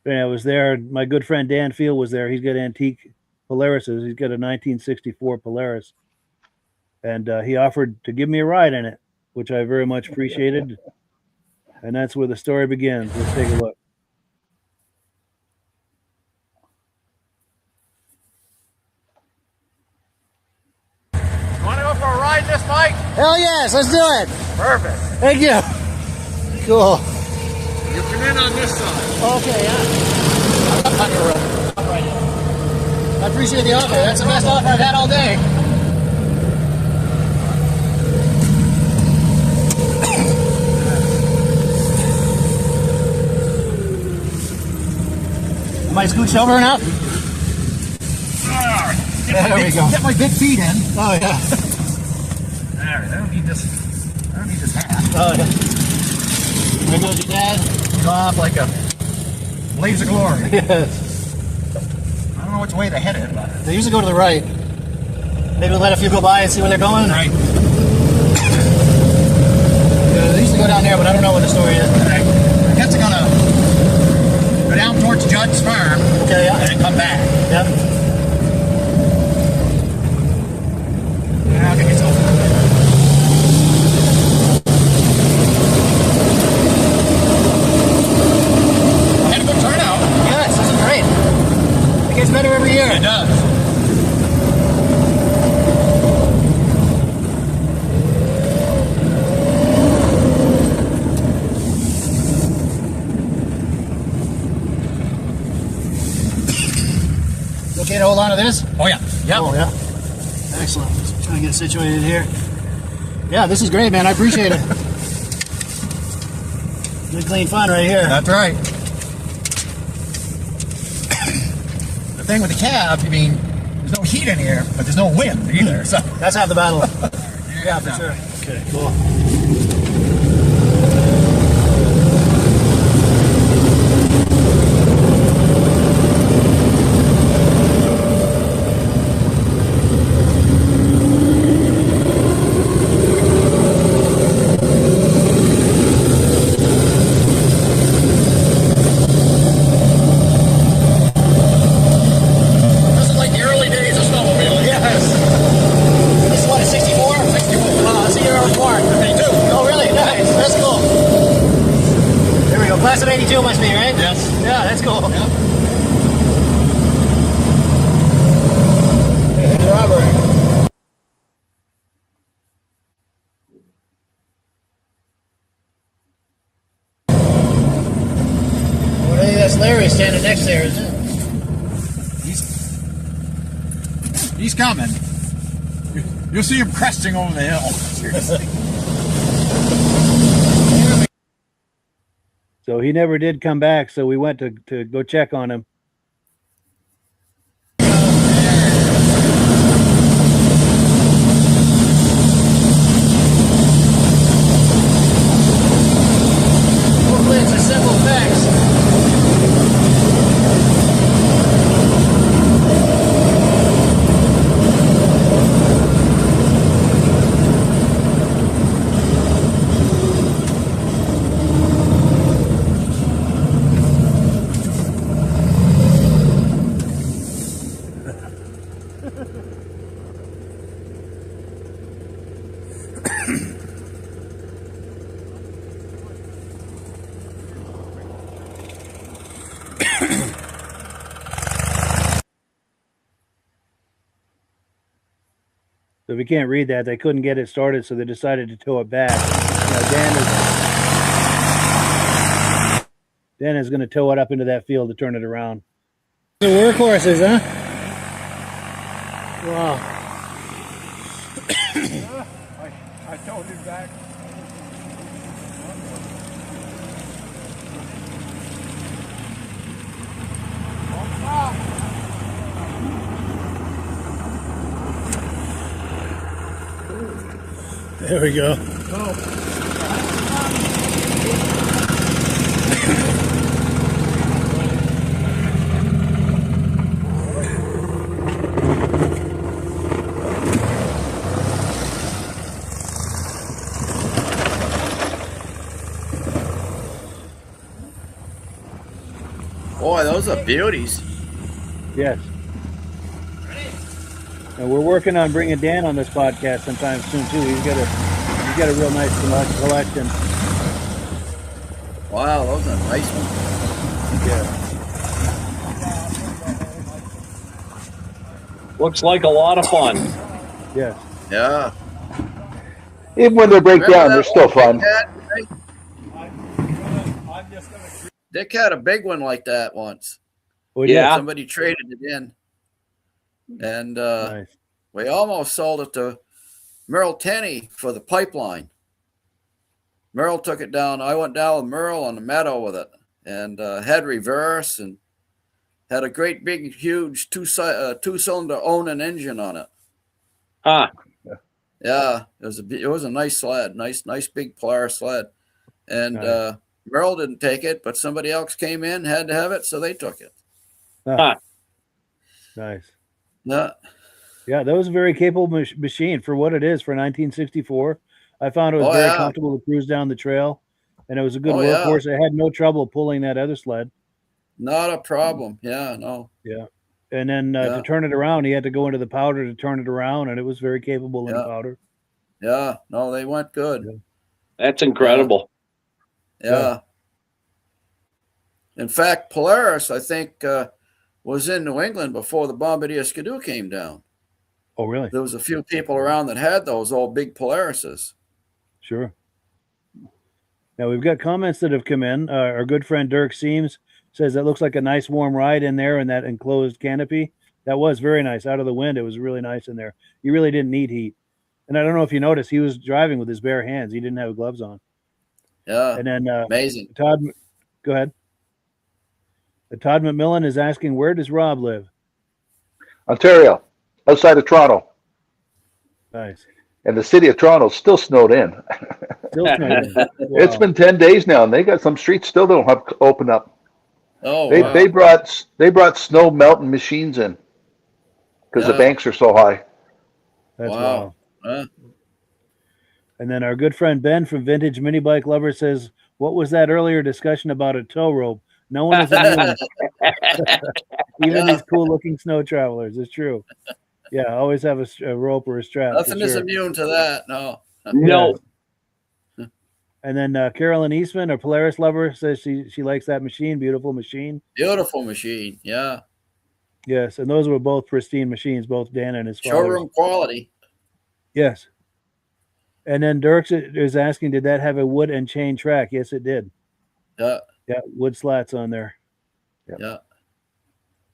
And I was there. My good friend Dan Field was there. He's got antique Polarises. He's got a 1964 Polaris. And he offered to give me a ride in it, which I very much appreciated. And that's where the story begins. Let's take a look. Want to go for a ride in this, Mike? Hell yes, let's do it. Perfect. Thank you. Cool. You come in on this side. Okay, yeah. I appreciate the offer. That's the best offer I've had all day. Am I scooched over enough? There we go. Get my big feet in. Oh, yeah. All right, I don't need this hat. Oh, yeah. There goes your dad. Go off like a blaze of glory. Yes. I don't know which way to head it, but They usually go to the right. Maybe we'll let a few go by and see where they're going. right. Yeah, they used to go down there, but I don't know what the story is. I guess they're gonna go down towards Judd's farm. Okay, yeah. And then come back. Yep. Now get yourself. Had a good turnout. Yes, this is great. It gets better every year. It does. You okay to hold on to this? Oh yeah. Yep. Oh, yeah. Excellent. Just trying to get situated here. Yeah, this is great, man. I appreciate it. Good, clean fun right here. That's right. The thing with the cab, I mean, there's no heat in here, but there's no wind either. So That's half the battle. Yeah, for sure. Okay, cool. this is like the early days of snowmobiling. Yes. This is what, a 64? 64. It's a year before. 82. Oh, really? Nice. That's cool. There we go. Class of 82 must be, right? Yes. Yeah, that's cool. Yep. Hey, Robert. Well, I think that's Larry standing next there, isn't it? He's coming. You'll see him cresting over the hill. Seriously. So he never did come back, so we went to go check on him. Hopefully it's a simple fix. So if you can't read that, they couldn't get it started, so they decided to tow it back. Dan is going to tow it up into that field to turn it around. The workhorses, huh? Wow. I told him that. There we go. Boy, those are beauties. Yes. And we're working on bringing Dan on this podcast sometime soon too. He's got a real nice collection. Wow, those are nice ones. Yeah. Looks like a lot of fun. Yes. Yeah. Even when they break Remember down, that they're still one fun. Dick had a big one like that once. Well, Yeah. Somebody traded it in. And Nice. we almost sold it to Merle Tenney for the pipeline. Merle took it down. I went down with Merle on the meadow with it and had reverse and had a great big huge two-cylinder Onan engine on it. Huh. Yeah, it was a nice sled, nice big Polaris sled. And Nice. Merle didn't take it, but somebody else came in, had to have it, so they took it. Huh. Nice. Yeah. Yeah, that was a very capable machine for what it is for 1964. I found it was very comfortable to cruise down the trail, and it was a good workhorse. I had no trouble pulling that other sled. Not a problem. Yeah, no. Yeah. And then to turn it around, he had to go into the powder to turn it around, and it was very capable in the powder. Yeah, no, they went good. Yeah. That's incredible. Yeah. In fact, Polaris, I think, was in New England before the Bombardier Skidoo came down. Oh, really? There was a few people around that had those old big Polarises. Sure. Now we've got comments that have come in. Our good friend Dirk Seams says that looks like a nice warm ride in there in that enclosed canopy. That was very nice. Out of the wind, it was really nice in there. You really didn't need heat. And I don't know if you noticed, he was driving with his bare hands. He didn't have gloves on. Yeah. And then amazing. Todd, go ahead. Todd McMillan is asking, where does Rob live? Ontario, outside of Toronto. Nice. And the city of Toronto still snowed in. Still snowing. Wow. It's been 10 days now, and they got some streets still don't have open up. Oh, They brought snow melting machines in because the banks are so high. That's wow. And then our good friend Ben from Vintage Mini Bike Lovers says, what was that earlier discussion about a tow rope? No one is immune. Even these cool looking snow travelers. It's true. Yeah, always have a rope or a strap. Nothing is immune to that. No. No. And then Carolyn Eastman, a Polaris lover, says she likes that machine. Beautiful machine. Beautiful machine. Yeah. Yes, and those were both pristine machines, both Dan and his father. Showroom quality. Yes. And then Dirk is asking, did that have a wood and chain track? Yes, it did. Yeah. Yeah, wood slats on there. Yeah.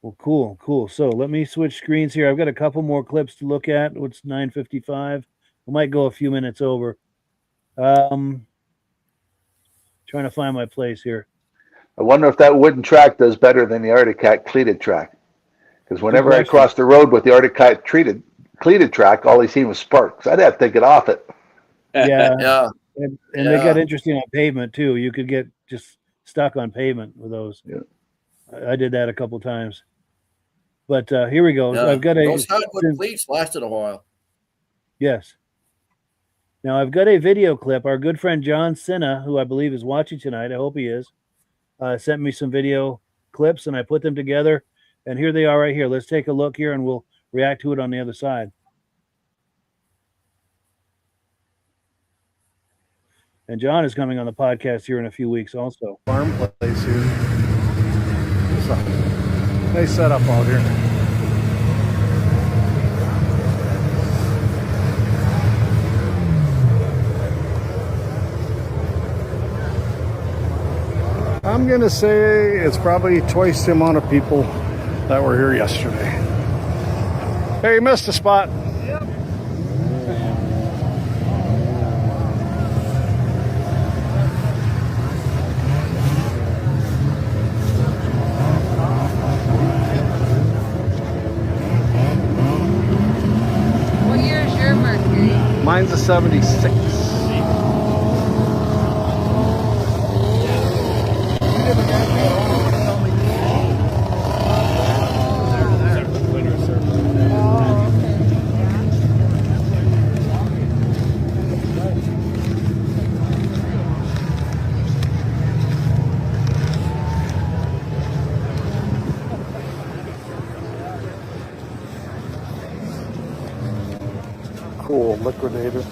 Well, cool. So let me switch screens here. I've got a couple more clips to look at. It's 9:55. We might go a few minutes over. Trying to find my place here. I wonder if that wooden track does better than the Arctic Cat cleated track. Because whenever I crossed the road with the Arctic Cat cleated track, all I seen was sparks. I'd have to get off it. Yeah. Yeah. And they got interesting on pavement too. You could get just stuck on pavement with those. Yeah. I did that a couple times. But here we go. Yeah. I've got those hardwood cleats lasted a while. Yes. Now I've got a video clip. Our good friend John Sinna, who I believe is watching tonight, I hope he is, sent me some video clips, and I put them together. And here they are right here. Let's take a look here, and we'll react to it on the other side. And John is coming on the podcast here in a few weeks also. Farm place here. So, nice setup out here. I'm going to say it's probably twice the amount of people that were here yesterday. Hey, you missed a spot. Yep. What year is your Mercury? Mine's a 76. Cool, liquidator.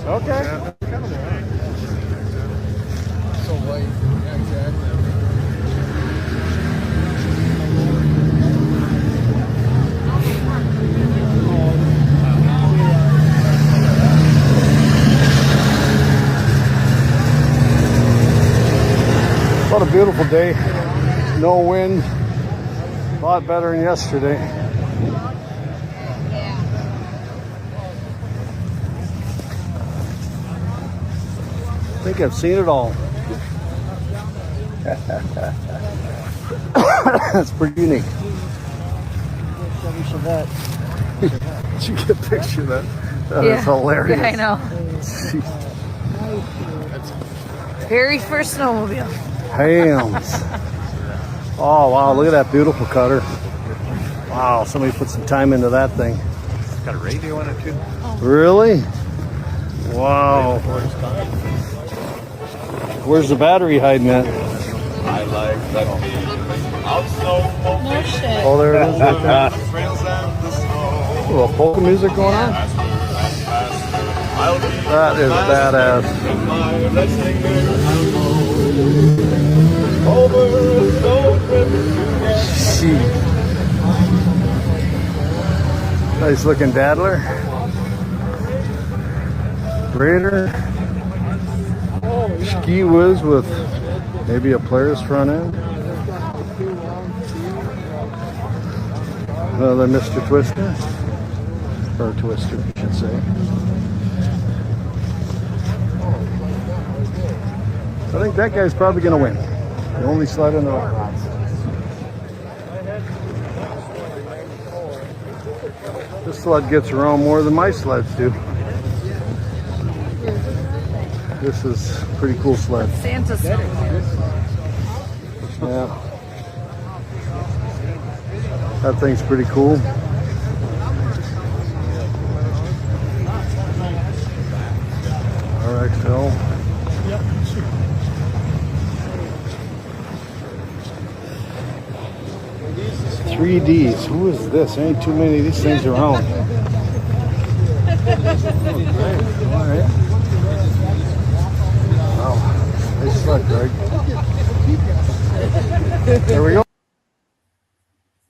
Okay. So white. Yeah, exactly. What a beautiful day. No wind. A lot better than yesterday. I think I've seen it all. That's pretty unique. Did you get a picture of that? That is hilarious. Yeah, I know. Jeez. Very first snowmobile. Hams. Oh, wow. Look at that beautiful cutter. Wow. Somebody put some time into that thing. It's got a radio in it too. Really? Wow. Where's the battery hiding at? I like that. No shit. Oh, there it is right there. A little polka music going on? That is badass. Gee. Nice looking daddler. Raider. Ski whiz with maybe a player's front end. Another Mr. Twister. Or Twister, I should say. I think that guy's probably going to win. The only sled in the row. This sled gets around more than my sleds do. This is a pretty cool sled. Santa snowmobile. Yeah. That thing's pretty cool. RXL. 3Ds. Who is this? There ain't too many of these things around. Great. All right. Wow. Nice sled, Greg. There we go.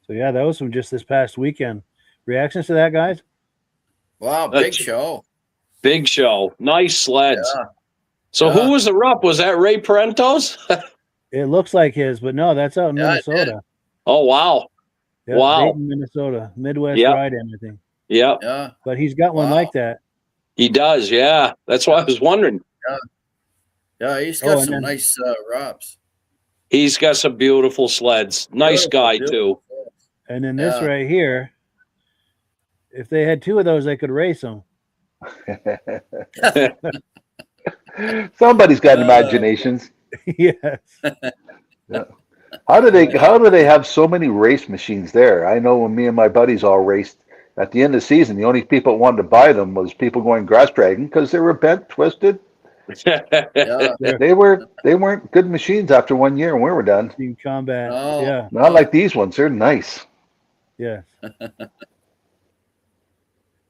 So yeah, that was from just this past weekend. Reactions to that, guys? Wow, big show. Big show. Nice sleds. Yeah. So who was the rep? Was that Ray Parentos? It looks like his, but no, that's out in Minnesota. Oh, wow. Yeah, Wow. Dayton, Minnesota. Midwest Ride and everything. Yep. Yeah. But he's got one like that. He does, yeah. That's why I was wondering. Yeah. Yeah, he's got some nice ROPs. He's got some beautiful sleds. Nice guy, too. And then this right here, if they had two of those, they could race them. Somebody's got imaginations. Yes. Yeah. How do they have so many race machines there? I know when me and my buddies all raced at the end of the season, the only people that wanted to buy them was people going grass dragging because they were bent, twisted. They weren't good machines after 1 year when we were done. Team combat. Oh. Yeah. Not like these ones. They're nice. Yes.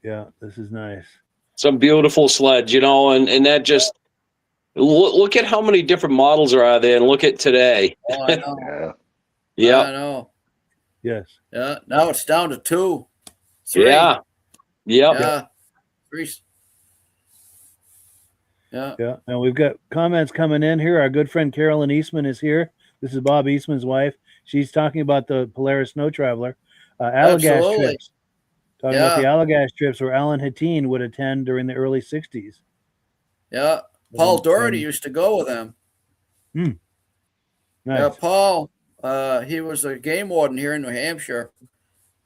Yeah, this is nice. Some beautiful sleds, and that just look at how many different models are out there, and look at today. Oh, I know. Yeah. I know. Yes. Yeah. Now it's down to 2, 3. Yeah. Yep. Yeah. 3. Yeah. Yeah. And we've got comments coming in here. Our good friend Carolyn Eastman is here. This is Bob Eastman's wife. She's talking about the Polaris Snow Traveler. Allagash trips. Talking about the Allagash trips where Alan Hatteen would attend during the early 60s. Yeah. Paul Doherty used to go with them. Nice. Yeah, Paul, he was a game warden here in New Hampshire.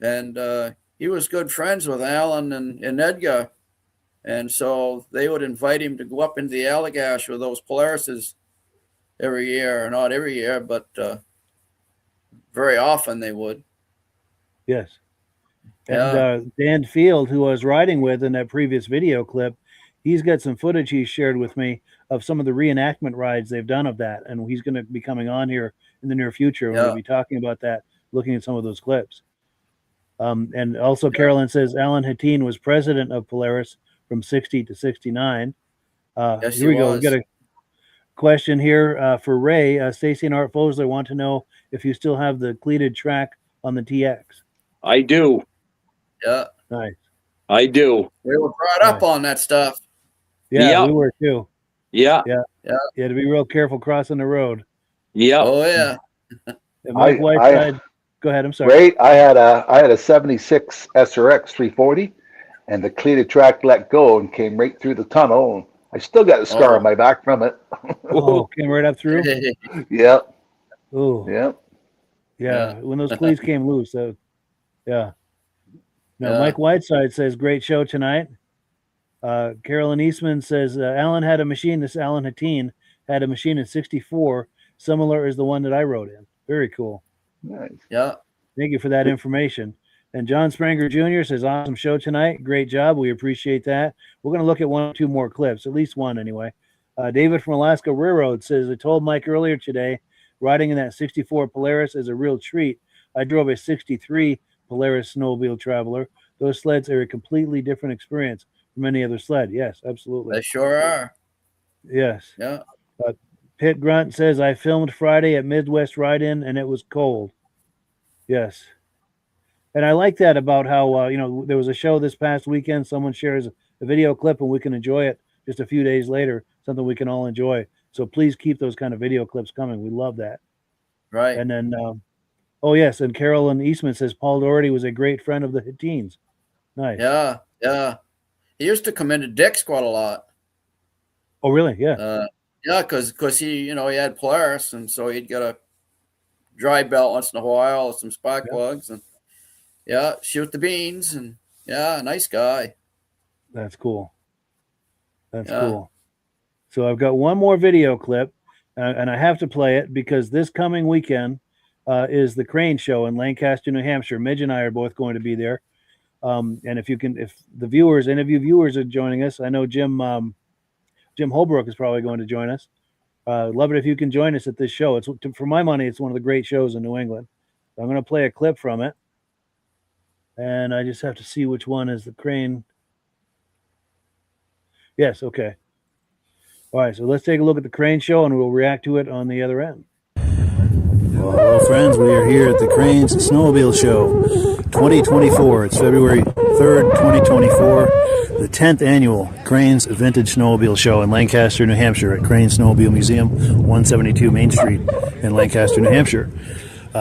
And he was good friends with Alan and Edgar. And so they would invite him to go up into the Allagash with those Polarises every year. Not every year, but very often they would. Yes. And Dan Field, who I was riding with in that previous video clip, he's got some footage he shared with me of some of the reenactment rides they've done of that. And he's going to be coming on here in the near future. We're going to be talking about that, looking at some of those clips. And also Carolyn says Alan Hatteen was president of Polaris from 60 to 69. Yes, here we go. We've got a question here for Ray. Stacy and Art Fosler want to know if you still have the cleated track on the TX. I do. Yeah. Nice. I do. We were brought up on that stuff. Yeah, we were too. Yeah. Yeah. Yeah, to be real careful crossing the road. Yeah. Oh, yeah. And Mike Whiteside, go ahead. I'm sorry. Great. I had a 76 SRX 340, and the cleated track let go and came right through the tunnel. And I still got a scar on my back from it. Oh, came right up through? Yeah. Oh. Yeah. Yeah. When those cleats came loose. Yeah. Now, Mike Whiteside says, great show tonight. Carolyn Eastman says, Alan had a machine. This Alan Hatteen had a machine in 64, similar as the one that I rode in. Very cool. Nice. Yeah. Thank you for that information. And John Spranger Jr. says, awesome show tonight. Great job. We appreciate that. We're going to look at 1 or 2 more clips, at least one anyway. David from Alaska Railroad says, I told Mike earlier today, riding in that 64 Polaris is a real treat. I drove a 63 Polaris Snowmobile Traveler. Those sleds are a completely different experience from any other sled. Yes, absolutely. They sure are. Yes. Yeah. Pitt Grunt says, I filmed Friday at Midwest Ride-In and it was cold. Yes. And I like that about how, there was a show this past weekend. Someone shares a video clip and we can enjoy it just a few days later, something we can all enjoy. So please keep those kind of video clips coming. We love that. Right. And then, oh, yes. And Carolyn Eastman says Paul Doherty was a great friend of the Hatteens. Nice. Yeah. Yeah. He used to come into Dick's quite a lot. Oh, really? Yeah. Yeah, because he, he had Polaris, and so he'd get a dry belt once in a while, or some spark plugs, and shoot the beans, and nice guy. That's cool. That's cool. So I've got one more video clip, and I have to play it because this coming weekend is the Crane Show in Lancaster, New Hampshire. Midge and I are both going to be there. And if the viewers, any of you viewers are joining us, I know Jim Holbrook is probably going to join us. Love it if you can join us at this show. It's, for my money, it's one of the great shows in New England. I'm going to play a clip from it, and I just have to see which one is the Crane. Yes, okay. All right, so let's take a look at the Crane Show, and we'll react to it on the other end. Well, hello, friends. We are here at the Cranes Snowmobile Show 2024. It's February 3rd, 2024, the 10th annual Cranes Vintage Snowmobile Show in Lancaster, New Hampshire at Cranes Snowmobile Museum, 172 Main Street in Lancaster, New Hampshire.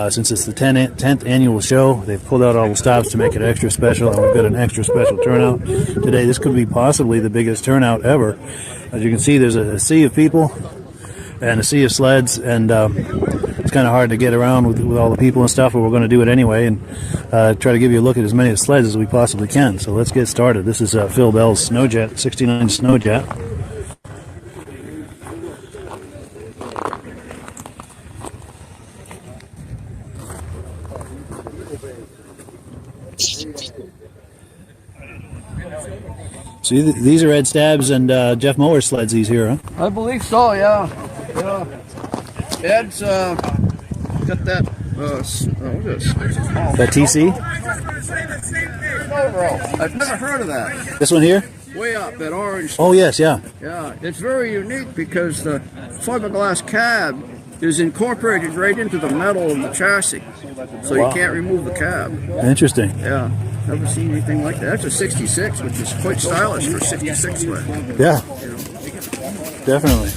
Since it's the 10th annual show, they've pulled out all the stops to make it extra special, and we've got an extra special turnout today. This could be possibly the biggest turnout ever. As you can see, there's a sea of people and a sea of sleds, and it's kind of hard to get around with all the people and stuff, but we're going to do it anyway and try to give you a look at as many sleds as we possibly can. So let's get started. This is Phil Bell's Snowjet, 69 Snowjet. So these are Ed Stabs and Jeff Mower's sleds, these here, huh? I believe so, yeah. Ed's got that, what is this? That TC? I've never heard of that. This one here? Way up, that orange. Oh, yes, yeah. Yeah, it's very unique because the fiberglass cab is incorporated right into the metal of the chassis. So you can't remove the cab. Interesting. Yeah. Never seen anything like that. That's a 66, which is quite stylish for a 66 sled. Yeah. Definitely.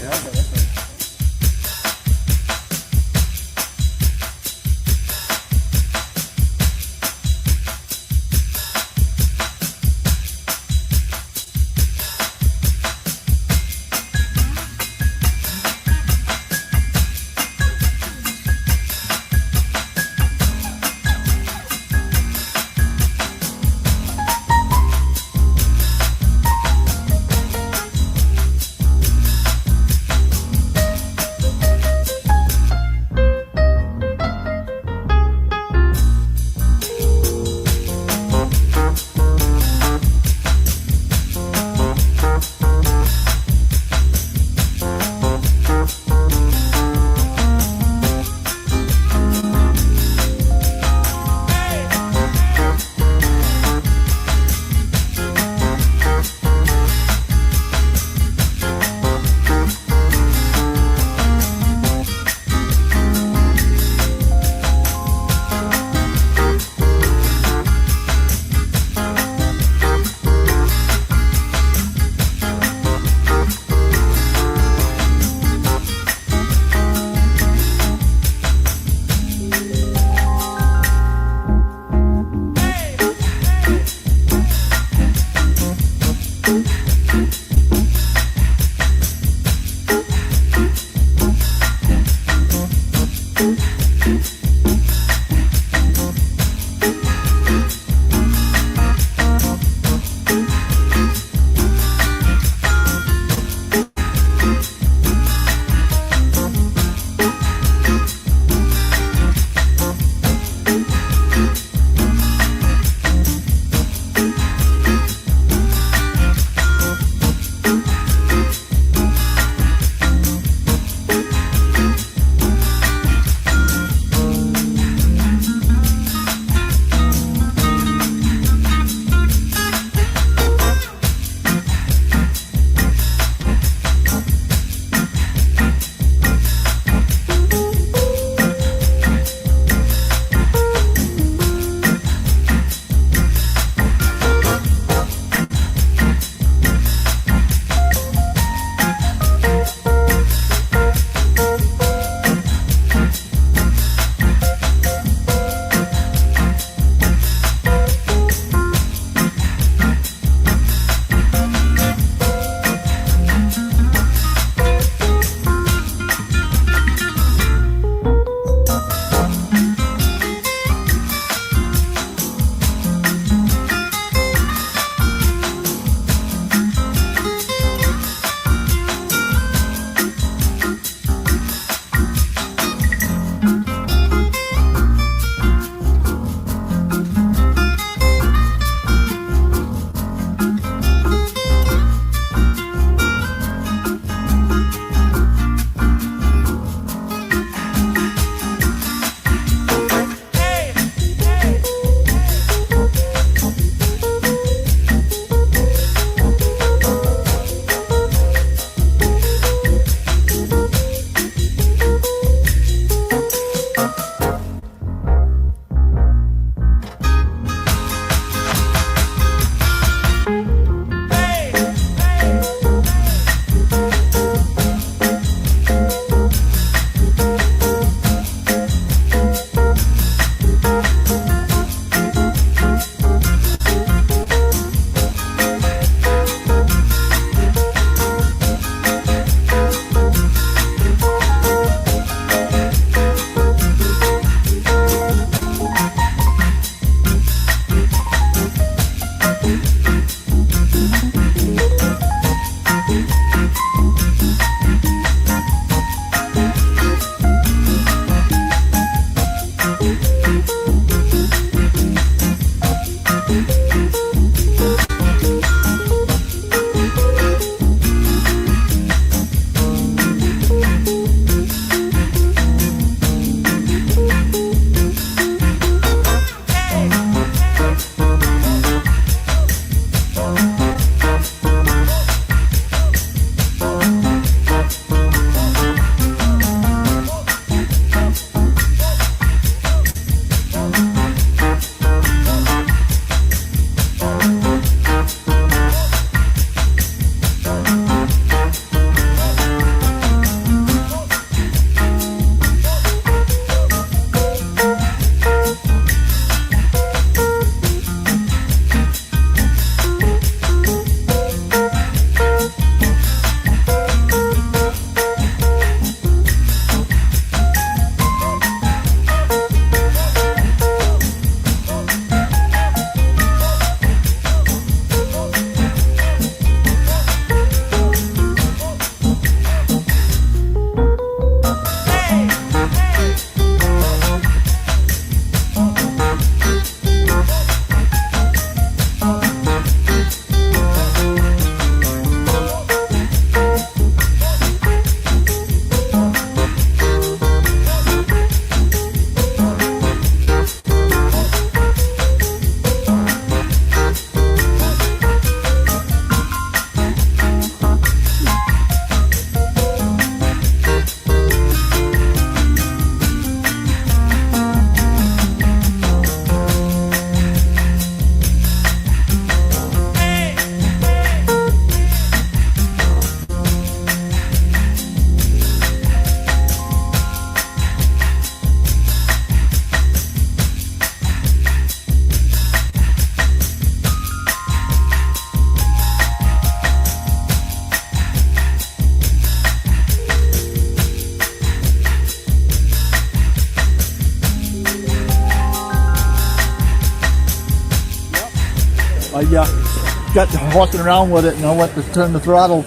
got to walking around with it, and I went to turn the throttle,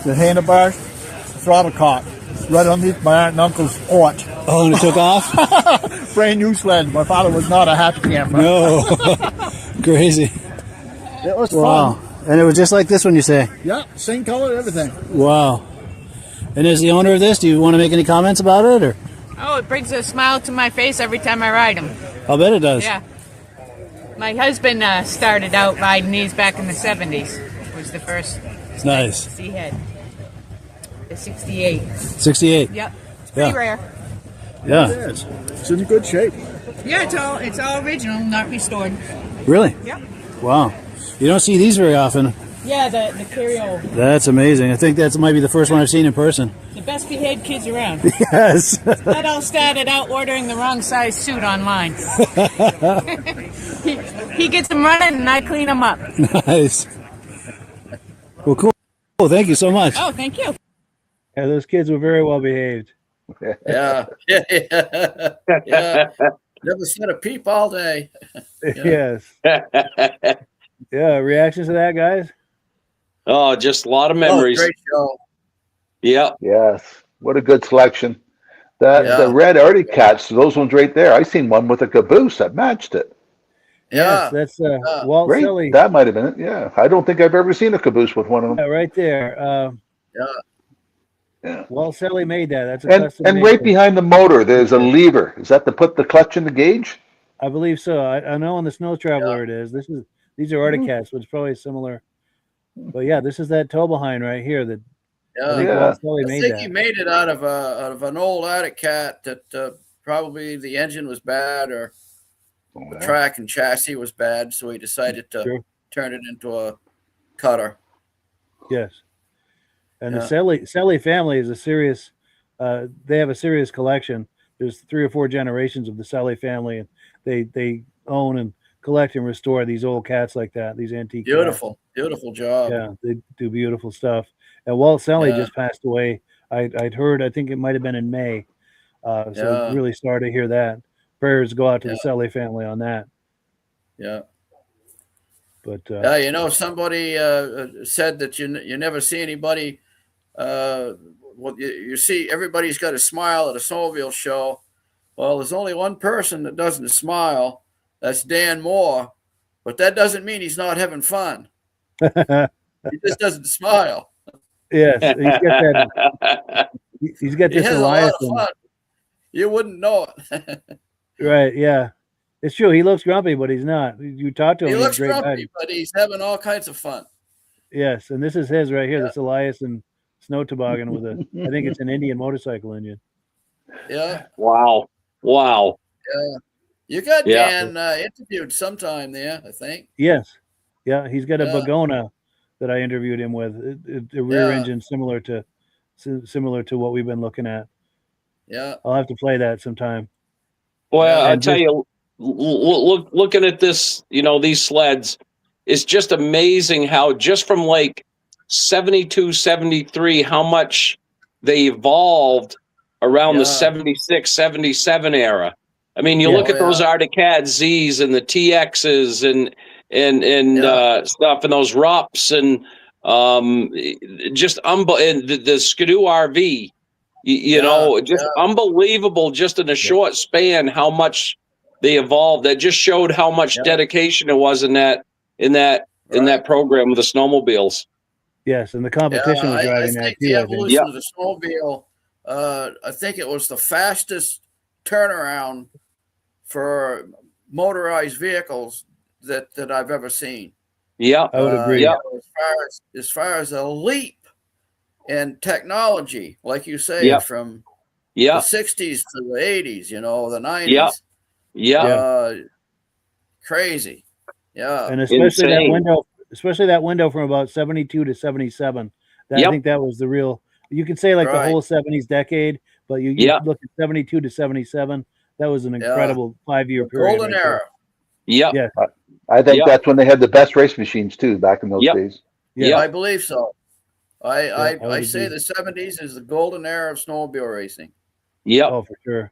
the handlebars, the throttle caught right underneath my aunt and uncle's porch. Oh, and it took off? Brand new sled. My father was not a happy camper. No. Crazy. It was Wow. fun. And it was just like this one, you say? Yeah, same color, everything. Wow. And as the owner of this, do you want to make any comments about it? Or? Oh, it brings a smile to my face every time I ride them. I'll bet it does. Yeah. My husband started out riding these back in the 70s. Was the first Nice. he had. The 68. 68. Yep. It's pretty Yeah. rare. Yeah. It's in good shape. Yeah, it's all original, not restored. Really? Yep. Wow. You don't see these very often. Yeah, the carryover. That's amazing. I think that might be the first one I've seen in person. The best behaved kids around. Yes. That all started out ordering the wrong size suit online. he gets them running and I clean them up. Nice. Well, cool. Well, thank you so much. Oh, thank you. Yeah, those kids were very well behaved. Yeah. Yeah. Never said a peep all day. Yes. Yeah. Reactions to that, guys? Oh, just a lot of Oh, memories. great show. Yeah. Yes. What a good selection. The red Arctic Cats, those ones right there. I seen one with a caboose that matched it. Yeah. Yes, that's Walt Right? Selly. That might have been it. Yeah. I don't think I've ever seen a caboose with one of them. Yeah, right there. Yeah. Walt Selly made that. That's a And custom right made. behind the motor, there's a lever. Is that to put the clutch in the gauge? I believe so. I know on the Snow Traveler it is. These are Arctic Cats, which is probably similar. But yeah, this is that tow behind right here that I think Yeah. Walt Selly I made think that. he made it out of an old Arctic Cat that probably the engine was bad or the track and chassis was bad, so he decided to Sure. turn it into a cutter. Yes. And Yeah. the Selly family is a serious they have a serious collection. There's 3 or 4 generations of the Selly family, and they own and collect and restore these old cats like that, these antique cats. Beautiful job. Yeah, they do beautiful stuff. And Walt Selly Yeah. just passed away. I'd heard, I think it might have been in May. So Yeah. really sorry to hear that. Prayers go out to the Selly family on that. Yeah. But Yeah, somebody said that you never see anybody. Well, you see everybody's got a smile at a snowmobile show. Well, there's only one person that doesn't smile. That's Dan Moore. But that doesn't mean he's not having fun. He just doesn't smile. yes, he's got He this has a lot Elias. of fun. You wouldn't know it. Right, yeah. It's true. He looks grumpy, but he's not. You talk to him, He he's a looks great grumpy, guy. but he's having all kinds of fun. Yes, and this is his right here, this Elias and snow toboggan with I think it's an Indian motorcycle engine. Yeah. Wow. Yeah. You got Yeah. Dan interviewed sometime there, I think. Yes. Yeah, he's got a Yeah. Bagona that I interviewed him with. A rear Yeah. engine similar to what we've been looking at. Yeah. I'll have to play that sometime. Well, I And tell you, looking at this, these sleds, it's just amazing how just from like 72, 73, how much they evolved around the 76, 77 era. I mean, you look at those Arctic Cat Zs and the TXs and stuff and those RUPs and just and the Skidoo RV, just unbelievable just in a short span how much they evolved. That just showed how much dedication it was in that program with the snowmobiles. Yes, and the competition was driving that think too. the I think. evolution of the snowmobile, I think it was the fastest turnaround for motorized vehicles that I've ever seen. Yeah, I would agree. As far as a leap in technology, like you say, from the 60s to the 80s, the 90s. Crazy. Yeah. And especially Insane. that window from about 72 to 77. I think that was the real, you could say like the whole 70s decade, but you look at 72 to 77, that was an incredible 5-year period. Golden era. Yeah. Yeah. I think that's when they had the best race machines too, back in those days. Yeah. I believe so. I would say agree. the 70s is the golden era of snowmobile racing. Yeah. Oh, for sure.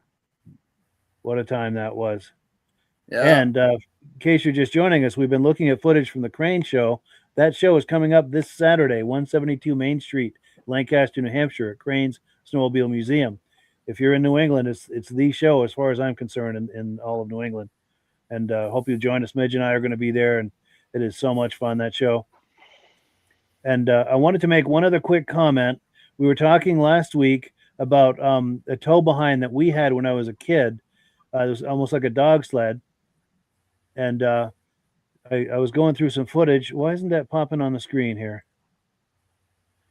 What a time that was. Yeah. And in case you're just joining us, we've been looking at footage from the Crane show That show is coming up this Saturday, 172 Main Street, Lancaster, New Hampshire, at Crane's Snowmobile Museum. If you're in New England, it's the show as far as I'm concerned in all of New England. And hope you join us. Midge and I are going to be there, and it is so much fun, that show. And I wanted to make one other quick comment. We were talking last week about a tow behind that we had when I was a kid. It was almost like a dog sled. And I was going through some footage. Why isn't that popping on the screen here?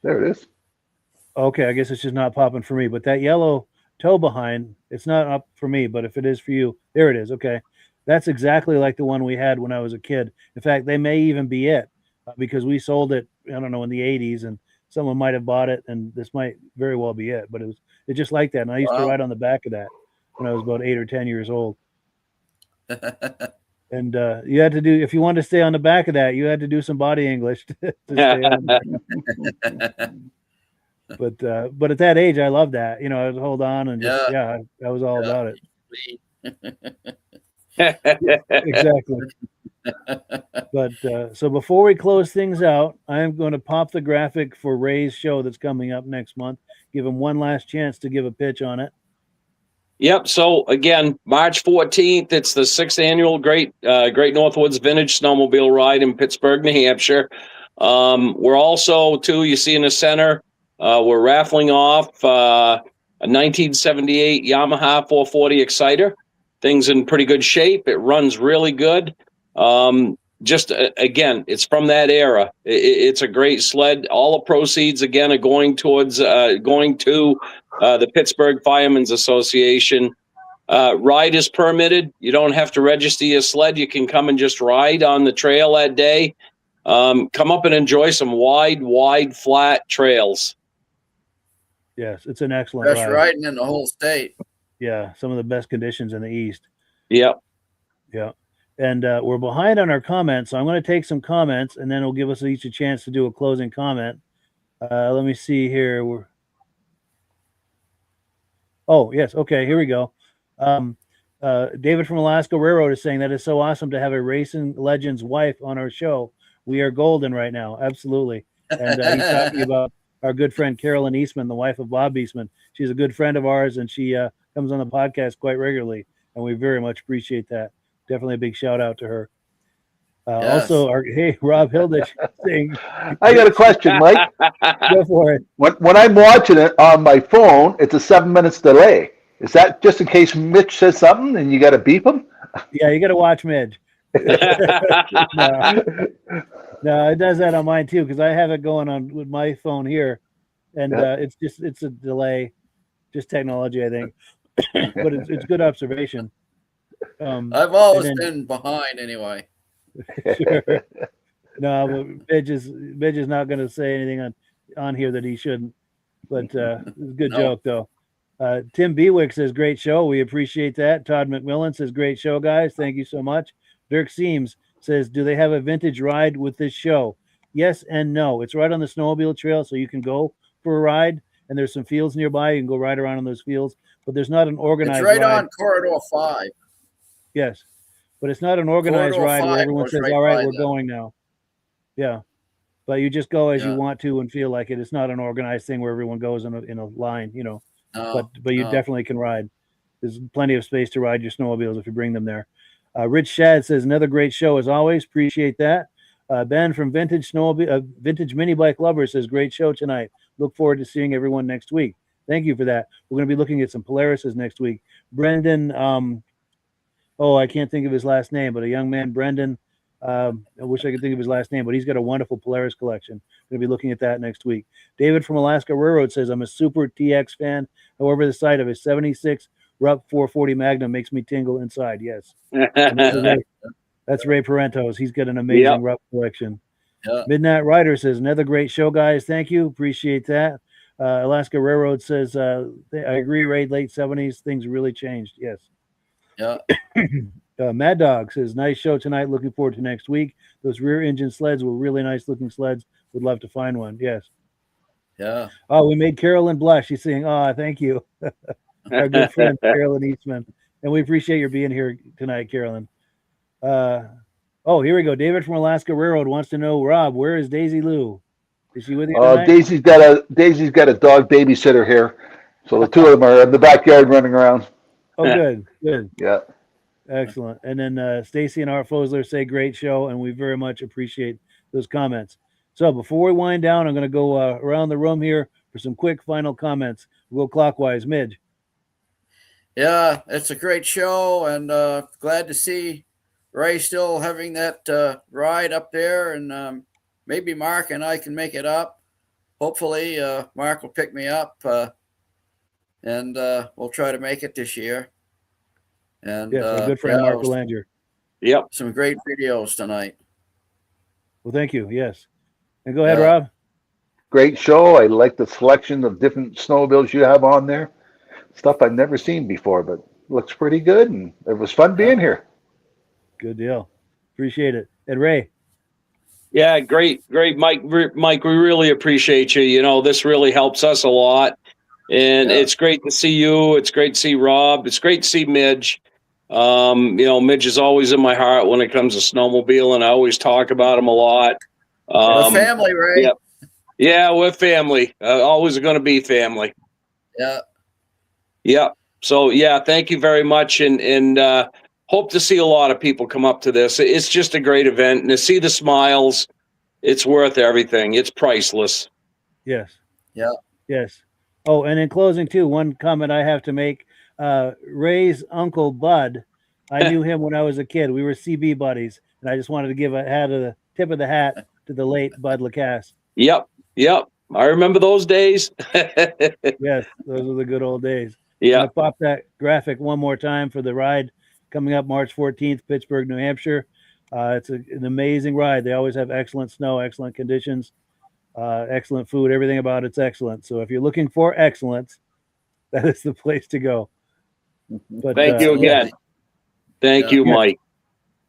There it is. Okay, I guess it's just not popping for me. But that yellow tow behind, it's not up for me, but if it is for you, there it is. Okay. That's exactly like the one we had when I was a kid. In fact, they may even be it because we sold it, I don't know, in the 80s, and someone might have bought it, and this might very well be it. But it's just like that. And I used to ride on the back of that when I was about 8 or 10 years old. And you had to do, if you wanted to stay on the back of that, you had to do some body English to stay on there. But at that age, I loved that. You know, I would hold on and just, I was all about it. Exactly. But so before we close things out, I'm going to pop the graphic for Ray's show that's coming up next month. Give him one last chance to give a pitch on it. Yep. So again, March 14th, it's the 6th annual Great Northwoods Vintage Snowmobile Ride in Pittsburg, New Hampshire. We're also, too, you see in the center, we're raffling off a 1978 Yamaha 440 Exciter. Thing's in pretty good shape. It runs really good. Again, it's from that era. It's a great sled. All the proceeds, again, are going to the Pittsburgh Firemen's Association. Ride is permitted. You don't have to register your sled. You can come and just ride on the trail that day. Come up and enjoy some wide, flat trails. Yes, it's an excellent best ride. Riding in the whole state. Yeah, some of the best conditions in the East. Yep. Yeah. And we're behind on our comments, so I'm going to take some comments, and then it'll give us each a chance to do a closing comment. Let me see here. Oh, yes. Okay, here we go. David from Alaska Railroad is saying that it's so awesome to have a racing legend's wife on our show. We are golden right now. Absolutely. And he's talking about our good friend Carolyn Eastman, the wife of Bob Eastman. She's a good friend of ours, and she comes on the podcast quite regularly, and we very much appreciate that. Definitely a big shout out to her. Yes. Also, Rob Hilditch saying, I got a question, Mike. Go for it. When I'm watching it on my phone, it's a 7 minutes delay. Is that just in case Mitch says something and you got to beep him? Yeah, you got to watch Midge. No, it does that on mine too, because I have it going on with my phone here, and it's a delay, just technology, I think. But it's good observation. I've always been behind anyway. Sure. No, but Midge is not going to say anything on here that he shouldn't. But it's a good joke though. Tim Bewick says great show. We appreciate that. Todd McMillan says great show, guys. Thank you so much. Dirk Seams says, do they have a vintage ride with this show? Yes and no. It's right on the snowmobile trail, so you can go for a ride, and there's some fields nearby. You can go right around on those fields, but there's not an organized ride. It's right ride. on Corridor 5. Yes, but it's not an organized ride where everyone says, all right, we're going now. Yeah, but you just go as you want to and feel like it. It's not an organized thing where everyone goes in a line, you know. But you definitely can ride. There's plenty of space to ride your snowmobiles if you bring them there. Rich Shad says another great show as always. Appreciate that. Ben from Vintage Mini Bike Lovers says great show tonight. Look forward to seeing everyone next week. Thank you for that. We're going to be looking at some Polarises next week. Brendan, I can't think of his last name, but a young man, Brendan. I wish I could think of his last name, but he's got a wonderful Polaris collection. We're going to be looking at that next week. David from Alaska Railroad says, I'm a super TX fan. However, the sight of a 76 Rupp 440 Magnum makes me tingle inside. Yes. That's Ray Parentos. He's got an amazing Rupp collection. Midnight Rider says, another great show, guys. Thank you. Appreciate that. Alaska Railroad says, I agree, Ray, late 70s, things really changed. Yes. Yeah. Mad Dog says, nice show tonight. Looking forward to next week. Those rear engine sleds were really nice looking sleds. Would love to find one. Yes. Yeah. Oh, we made Carolyn blush. She's saying, thank you. Our good friend, Carolyn Eastman. And we appreciate your being here tonight, Carolyn. Oh, here we go. David from Alaska Railroad wants to know, Rob, where is Daisy Lou? Is she with you tonight? Daisy's got a dog babysitter here, so the two of them are in the backyard running around. Oh, good. Yeah. Excellent. And then Stacy and Art Fosler say great show, and we very much appreciate those comments. So before we wind down, I'm going to go around the room here for some quick final comments. We'll go clockwise. Midge. Yeah, it's a great show, and glad to see Ray still having that ride up there, and maybe Mark and I can make it up. Hopefully, Mark will pick me up, and we'll try to make it this year. And yes, our good friend Mark Belanger. Yep. Some great videos tonight. Well, thank you. Yes. And go ahead, Rob. Great show. I like the selection of different snowmobiles you have on there. Stuff I've never seen before, but looks pretty good, and it was fun being here. Good deal. Appreciate it. And Ray. Yeah, great, Mike. Mike, we really appreciate you. You know, this really helps us a lot, and it's great to see you. It's great to see Rob. It's great to see Midge. You know, Midge is always in my heart when it comes to snowmobiling. I always talk about him a lot. We're family, Ray. Yeah, we're family. Always going to be family. Yeah. So yeah, thank you very much, and hope to see a lot of people come up to this. It's just a great event, and to see the smiles, it's worth everything. It's priceless. Yes. Yeah. Yes. Oh, and in closing too, one comment I have to make. Ray's uncle Bud, I knew him when I was a kid. We were CB buddies, and I just wanted to give a tip of the hat to the late Bud Lacasse. Yep. I remember those days. Yes, those were the good old days. Yeah. I popped that graphic one more time for the ride coming up March 14th, Pittsburg, New Hampshire. It's an amazing ride. They always have excellent snow, excellent conditions, excellent food. Everything about it's excellent. So if you're looking for excellence, that is the place to go. But, thank you again. Thank you, Mike.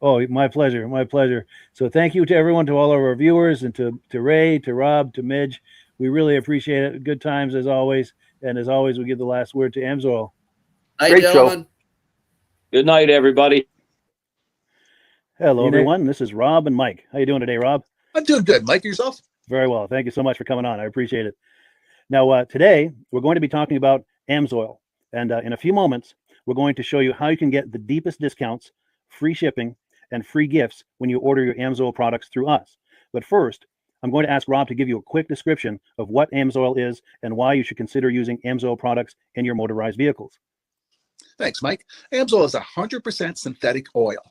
Oh, my pleasure. My pleasure. So thank you to everyone, to all of our viewers, and to Ray, to Rob, to Midge. We really appreciate it. Good times as always. And as always, we give the last word to Amsoil. Great show. Good night, everybody. Hello, everyone. This is Rob and Mike. How you doing today, Rob? I'm doing good. Mike, yourself? Very well. Thank you so much for coming on. I appreciate it. Now, today, we're going to be talking about Amsoil. And in a few moments, we're going to show you how you can get the deepest discounts, free shipping, and free gifts when you order your Amsoil products through us. But first, I'm going to ask Rob to give you a quick description of what Amsoil is and why you should consider using Amsoil products in your motorized vehicles. Thanks, Mike. Amsoil is 100% synthetic oil.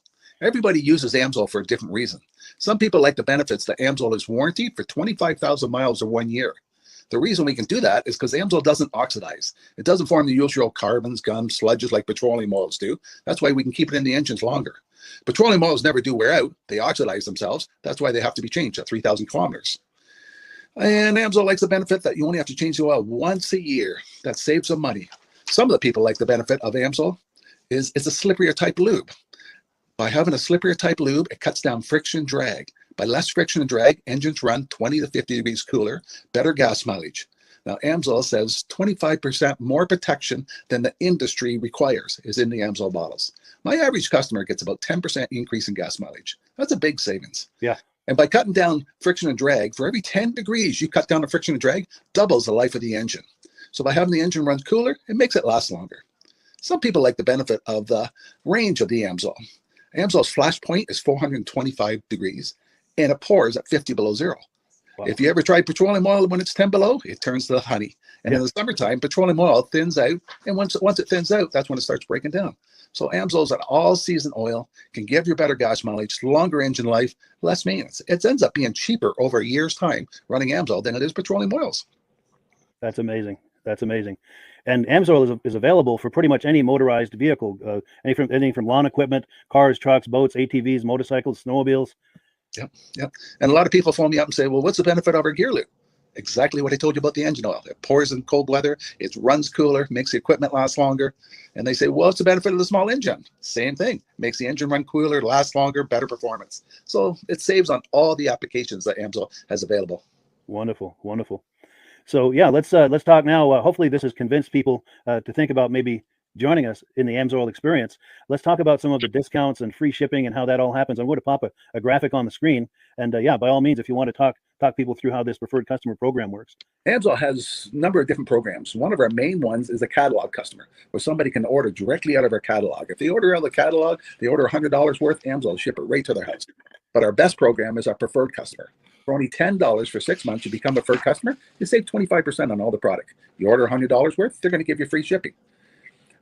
Everybody uses Amsoil for a different reason. Some people like the benefits that Amsoil is warranted for 25,000 miles or 1 year. The reason we can do that is because Amsoil doesn't oxidize. It doesn't form the usual carbons, gums, sludges like petroleum oils do. That's why we can keep it in the engines longer. Petroleum oils never do wear out. They oxidize themselves. That's why they have to be changed at 3,000 kilometers. And Amsoil likes the benefit that you only have to change the oil once a year. That saves some money. Some of the people like the benefit of Amsoil is it's a slipperier type lube. By having a slipperier type lube, it cuts down friction and drag. By less friction and drag, engines run 20 to 50 degrees cooler, better gas mileage. Now, Amsoil says 25% more protection than the industry requires is in the Amsoil bottles. My average customer gets about 10% increase in gas mileage. That's a big savings. Yeah. And by cutting down friction and drag, for every 10 degrees you cut down the friction and drag, doubles the life of the engine. So by having the engine run cooler, it makes it last longer. Some people like the benefit of the range of the Amsoil. Amsoil's flash point is 425 degrees, and it pours at 50 below zero. Wow. If you ever tried petroleum oil when it's 10 below, it turns to honey. And in the summertime, petroleum oil thins out, and once it thins out, that's when it starts breaking down. So Amsoil's an all-season oil, can give you better gas mileage, longer engine life, less maintenance. It ends up being cheaper over a year's time running Amsoil than it is petroleum oils. That's amazing. That's amazing. And Amsoil is available for pretty much any motorized vehicle, anything from lawn equipment, cars, trucks, boats, ATVs, motorcycles, snowmobiles. Yep. And a lot of people phone me up and say, well, what's the benefit of our gear lube? Exactly what I told you about the engine oil. It pours in cold weather, it runs cooler, makes the equipment last longer. And they say, well, what's the benefit of the small engine? Same thing. Makes the engine run cooler, last longer, better performance. So it saves on all the applications that Amsoil has available. Wonderful, wonderful. So yeah, let's talk now. Hopefully this has convinced people to think about maybe joining us in the AMSOIL experience. Let's talk about some of the discounts and free shipping and how that all happens. I'm going to pop a graphic on the screen. And yeah, by all means, if you want to talk people through how this preferred customer program works. AMSOIL has a number of different programs. One of our main ones is a catalog customer, where somebody can order directly out of our catalog. If they order out of the catalog, they order $100 worth, AMSOIL will ship it right to their house. But our best program is our preferred customer. For only $10 for 6 months, you become a preferred customer, you save 25% on all the product. You order $100 worth, they're going to give you free shipping.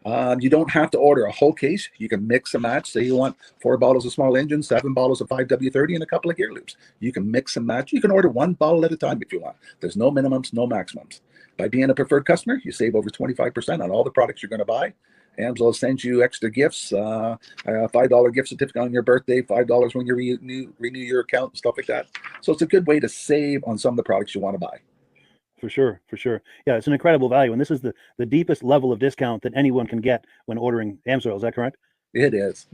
You don't have to order a whole case. You can mix and match. Say you want 4 bottles of small engine, 7 bottles of 5W30, and a couple of gear loops. You can mix and match. You can order 1 bottle at a time if you want. There's no minimums, no maximums. By being a preferred customer, you save over 25% on all the products you're going to buy. AMSOIL sends you extra gifts, a $5 gift certificate on your birthday, $5 when you renew your account, and stuff like that. So it's a good way to save on some of the products you want to buy. For sure. Yeah, it's an incredible value. And this is the deepest level of discount that anyone can get when ordering AMSOIL. Is that correct? It is.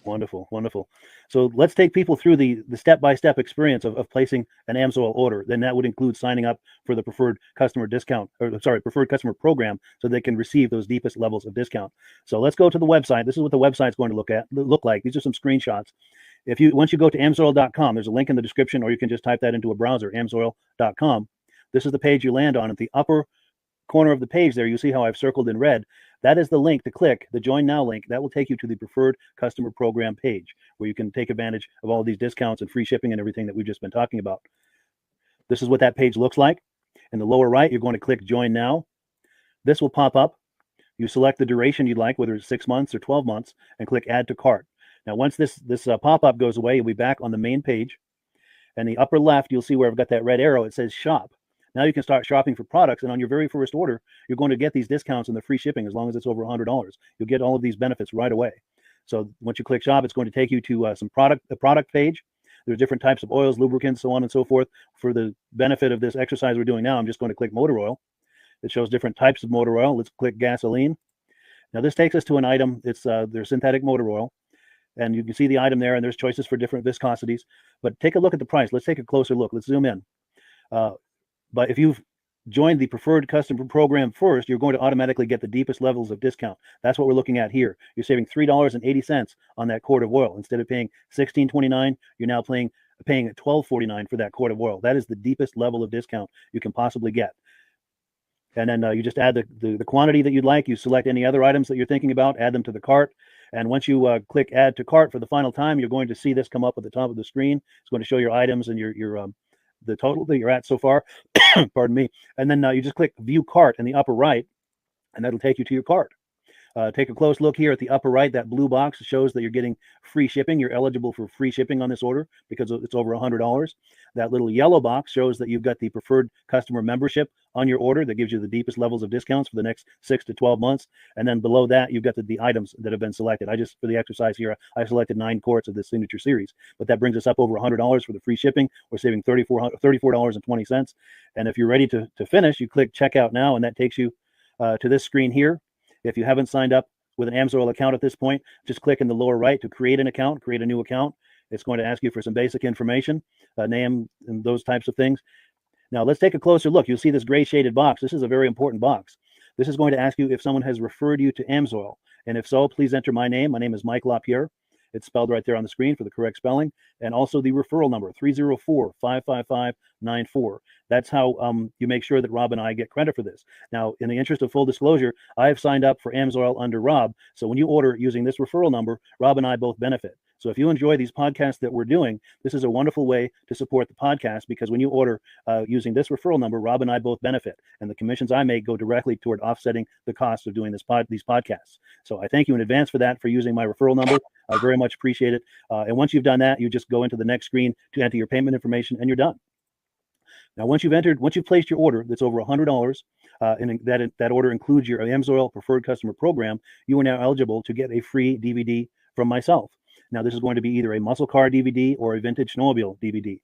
Wonderful. So let's take people through the step-by-step experience of placing an AMSOIL order. Then that would include signing up for the preferred customer preferred customer program, so they can receive those deepest levels of discount. So let's go to the website. This is what the website's going to look like. These are some screenshots. Once you go to amsoil.com, there's a link in the description, or you can just type that into a browser, amsoil.com. This is the page you land on. At the upper corner of the page there, you see how I've circled in red. That is the link to click, the Join Now link. That will take you to the Preferred Customer Program page, where you can take advantage of all these discounts and free shipping and everything that we've just been talking about. This is what that page looks like. In the lower right, you're going to click Join Now. This will pop up. You select the duration you'd like, whether it's 6 months or 12 months, and click Add to Cart. Now, once this pop-up goes away, you'll be back on the main page. And the upper left, you'll see where I've got that red arrow. It says Shop. Now you can start shopping for products, and on your very first order, you're going to get these discounts and the free shipping as long as it's over $100. You'll get all of these benefits right away. So once you click Shop, it's going to take you to the product page. There's different types of oils, lubricants, so on and so forth. For the benefit of this exercise we're doing now, I'm just going to click motor oil. It shows different types of motor oil. Let's click gasoline. Now this takes us to an item. It's their synthetic motor oil. And you can see the item there, and there's choices for different viscosities. But take a look at the price. Let's take a closer look. Let's zoom in. But if you've joined the preferred customer program first, you're going to automatically get the deepest levels of discount. That's what we're looking at here. You're saving $3.80 on that quart of oil. Instead of paying $16.29, you're now paying $12.49 for that quart of oil. That is the deepest level of discount you can possibly get. And then you just add the quantity that you'd like. You select any other items that you're thinking about, add them to the cart. And once you click Add to Cart for the final time, you're going to see this come up at the top of the screen. It's going to show your items and your the total that you're at so far. Pardon me. And then you just click View Cart in the upper right, and that'll take you to your cart. Take a close look here at the upper right. That blue box shows that you're getting free shipping. You're eligible for free shipping on this order because it's over $100. That little yellow box shows that you've got the preferred customer membership on your order that gives you the deepest levels of discounts for the next 6 to 12 months. And then below that, you've got the items that have been selected. For the exercise here, I selected 9 quarts of the signature series, but that brings us up over $100 for the free shipping. We're saving $34.20. And if you're ready to finish, you click Checkout Now, and that takes you to this screen here. If you haven't signed up with an AMSOIL account at this point, just click in the lower right to create an account, create a new account. It's going to ask you for some basic information, name and those types of things. Now let's take a closer look. You'll see this gray shaded box. This is a very important box. This is going to ask you if someone has referred you to AMSOIL. And if so, please enter my name. My name is Mike LaPierre. It's spelled right there on the screen for the correct spelling. And also the referral number, 304-555-94. That's how you make sure that Rob and I get credit for this. Now, in the interest of full disclosure, I've signed up for AMSOIL under Rob. So when you order using this referral number, Rob and I both benefit. So if you enjoy these podcasts that we're doing, this is a wonderful way to support the podcast, because when you order using this referral number, Rob and I both benefit. And the commissions I make go directly toward offsetting the cost of doing these podcasts. So I thank you in advance for that, for using my referral number. I very much appreciate it. And once you've done that, you just go into the next screen to enter your payment information, and you're done. Now, once you've placed your order that's over $100, and that order includes your AMSOIL Preferred Customer Program, you are now eligible to get a free DVD from myself. Now, this is going to be either a muscle car DVD or a vintage snowmobile DVD.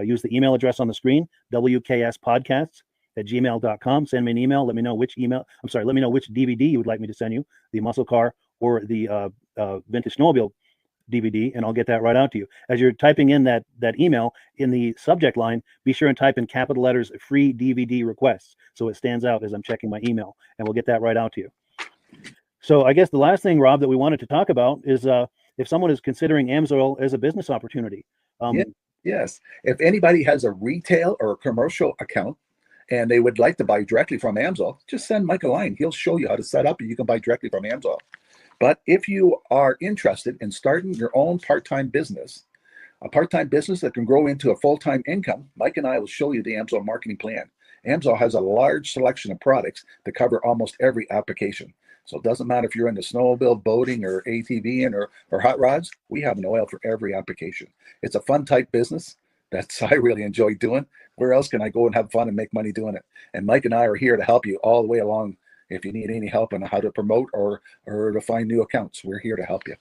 Use the email address on the screen, wkspodcasts@gmail.com. Send me an email. Let me know which DVD you would like me to send you, the muscle car or the vintage snowmobile DVD, and I'll get that right out to you. As you're typing in that email, in the subject line, be sure and type in capital letters, free DVD requests, so it stands out as I'm checking my email, and we'll get that right out to you. So I guess the last thing, Rob, that we wanted to talk about is if someone is considering AMSOIL as a business opportunity. Yes. If anybody has a retail or a commercial account and they would like to buy directly from AMSOIL, just send Mike a line. He'll show you how to set up and you can buy directly from AMSOIL. But if you are interested in starting your own part-time business, a part-time business that can grow into a full-time income, Mike and I will show you the AMSOIL marketing plan. AMSOIL has a large selection of products that cover almost every application. So it doesn't matter if you're into snowmobile, boating, or ATVing or hot rods, we have an oil for every application. It's a fun type business that's I really enjoy doing. Where else can I go and have fun and make money doing it? And Mike and I are here to help you all the way along. If you need any help on how to promote or to find new accounts, we're here to help you.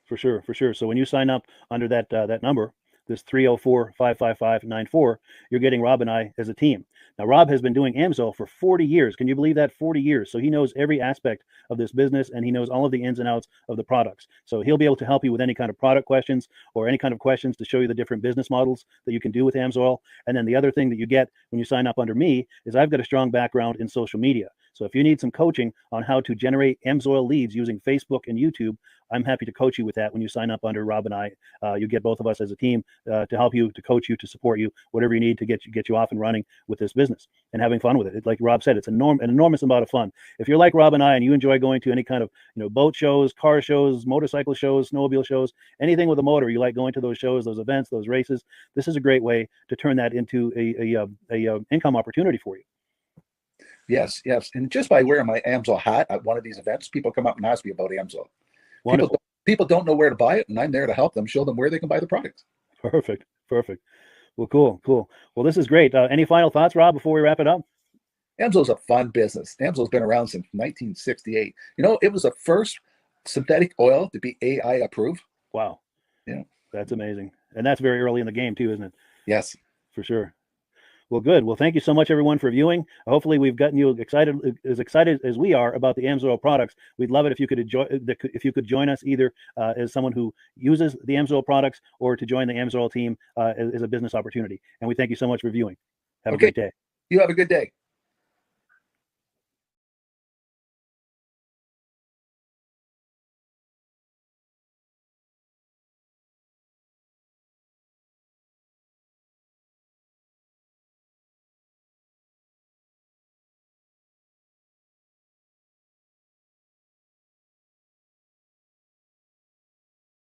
For sure, for sure. So when you sign up under that number, this 304-555-94, you're getting Rob and I as a team. Now, Rob has been doing AMSOIL for 40 years. Can you believe that? 40 years. So he knows every aspect of this business and he knows all of the ins and outs of the products. So he'll be able to help you with any kind of product questions or any kind of questions to show you the different business models that you can do with AMSOIL. And then the other thing that you get when you sign up under me is I've got a strong background in social media. So if you need some coaching on how to generate AMSOIL leads using Facebook and YouTube, I'm happy to coach you with that when you sign up under Rob and I. You get both of us as a team to help you, to coach you, to support you, whatever you need to get you off and running with this business and having fun with it. Like Rob said, it's an enormous amount of fun. If you're like Rob and I and you enjoy going to any kind of boat shows, car shows, motorcycle shows, snowmobile shows, anything with a motor, you like going to those shows, those events, those races, this is a great way to turn that into a income opportunity for you. Yes. And just by wearing my AMSOIL hat at one of these events, people come up and ask me about AMSOIL. People don't know where to buy it, and I'm there to help them, show them where they can buy the product. Perfect. Well, cool. Well, this is great. Any final thoughts, Rob, before we wrap it up? AMSOIL's a fun business. AMSOIL's been around since 1968. It was the first synthetic oil to be AI approved. Wow. Yeah. That's amazing. And that's very early in the game too, isn't it? Yes. For sure. Well, good. Well, thank you so much, everyone, for viewing. Hopefully, we've gotten you excited as we are about the AMSOIL products. We'd love it if you could join us either as someone who uses the AMSOIL products or to join the AMSOIL team as a business opportunity. And we thank you so much for viewing. Have a great day. You have a good day.